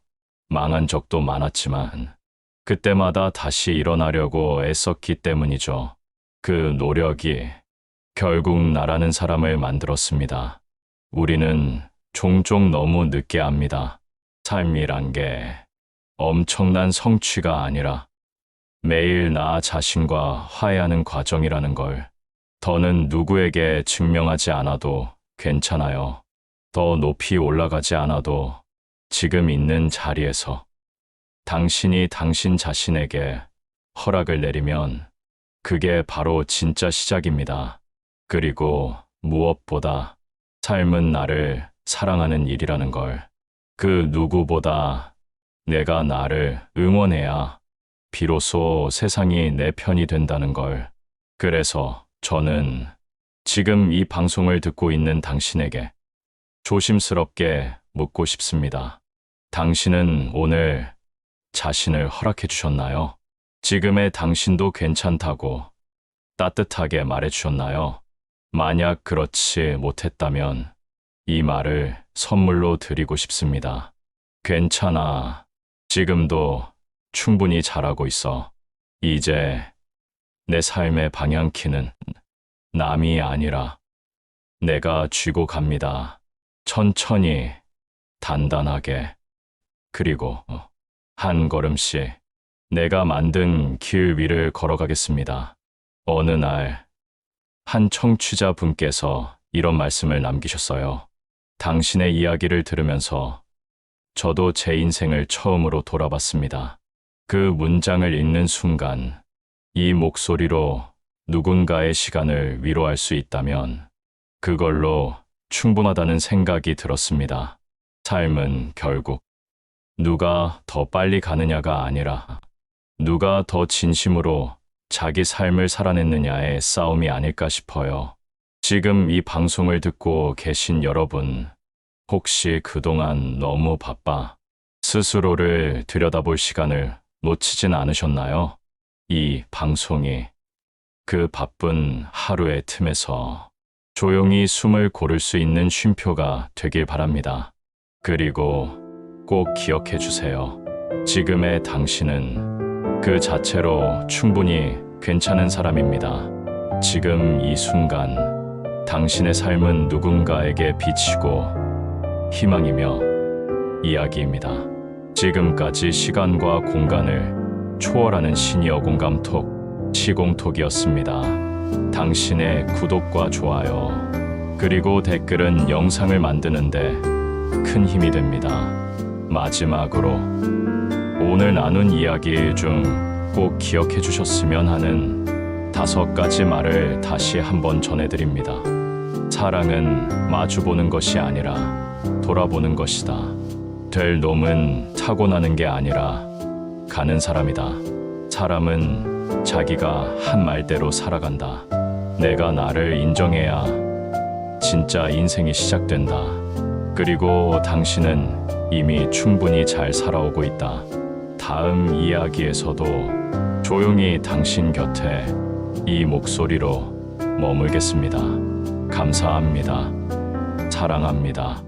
망한 적도 많았지만, 그때마다 다시 일어나려고 애썼기 때문이죠. 그 노력이 결국 나라는 사람을 만들었습니다. 우리는 종종 너무 늦게 압니다. 삶이란 게 엄청난 성취가 아니라 매일 나 자신과 화해하는 과정이라는 걸 더는 누구에게 증명하지 않아도 괜찮아요. 더 높이 올라가지 않아도 지금 있는 자리에서 당신이 당신 자신에게 허락을 내리면 그게 바로 진짜 시작입니다. 그리고 무엇보다 삶은 나를 사랑하는 일이라는 걸, 그 누구보다 내가 나를 응원해야 비로소 세상이 내 편이 된다는 걸. 그래서 저는 지금 이 방송을 듣고 있는 당신에게 조심스럽게 묻고 싶습니다. 당신은 오늘 자신을 허락해 주셨나요? 지금의 당신도 괜찮다고 따뜻하게 말해 주셨나요? 만약 그렇지 못했다면 이 말을 선물로 드리고 싶습니다. 괜찮아. 지금도 충분히 잘하고 있어. 이제 내 삶의 방향키는 남이 아니라 내가 쥐고 갑니다. 천천히, 단단하게, 그리고 한 걸음씩 내가 만든 길 위를 걸어가겠습니다. 어느 날, 한 청취자 분께서 이런 말씀을 남기셨어요. 당신의 이야기를 들으면서 저도 제 인생을 처음으로 돌아봤습니다. 그 문장을 읽는 순간, 이 목소리로 누군가의 시간을 위로할 수 있다면 그걸로 충분하다는 생각이 들었습니다. 삶은 결국 누가 더 빨리 가느냐가 아니라 누가 더 진심으로 자기 삶을 살아냈느냐의 싸움이 아닐까 싶어요. 지금 이 방송을 듣고 계신 여러분, 혹시 그동안 너무 바빠 스스로를 들여다볼 시간을 놓치진 않으셨나요? 이 방송이 그 바쁜 하루의 틈에서 조용히 숨을 고를 수 있는 쉼표가 되길 바랍니다. 그리고 꼭 기억해 주세요. 지금의 당신은 그 자체로 충분히 괜찮은 사람입니다. 지금 이 순간 당신의 삶은 누군가에게 비치고 희망이며 이야기입니다. 지금까지 시간과 공간을 초월하는 시니어 공감톡 시공톡이었습니다. 당신의 구독과 좋아요, 그리고 댓글은 영상을 만드는데 큰 힘이 됩니다. 마지막으로 오늘 나눈 이야기 중 꼭 기억해 주셨으면 하는 5가지 말을 다시 한번 전해드립니다. 사랑은 마주보는 것이 아니라 돌아보는 것이다. 될 놈은 타고나는 게 아니라 가는 사람이다. 사람은 자기가 한 말대로 살아간다. 내가 나를 인정해야 진짜 인생이 시작된다. 그리고 당신은 이미 충분히 잘 살아오고 있다. 다음 이야기에서도 조용히 당신 곁에 이 목소리로 머물겠습니다. 감사합니다. 사랑합니다.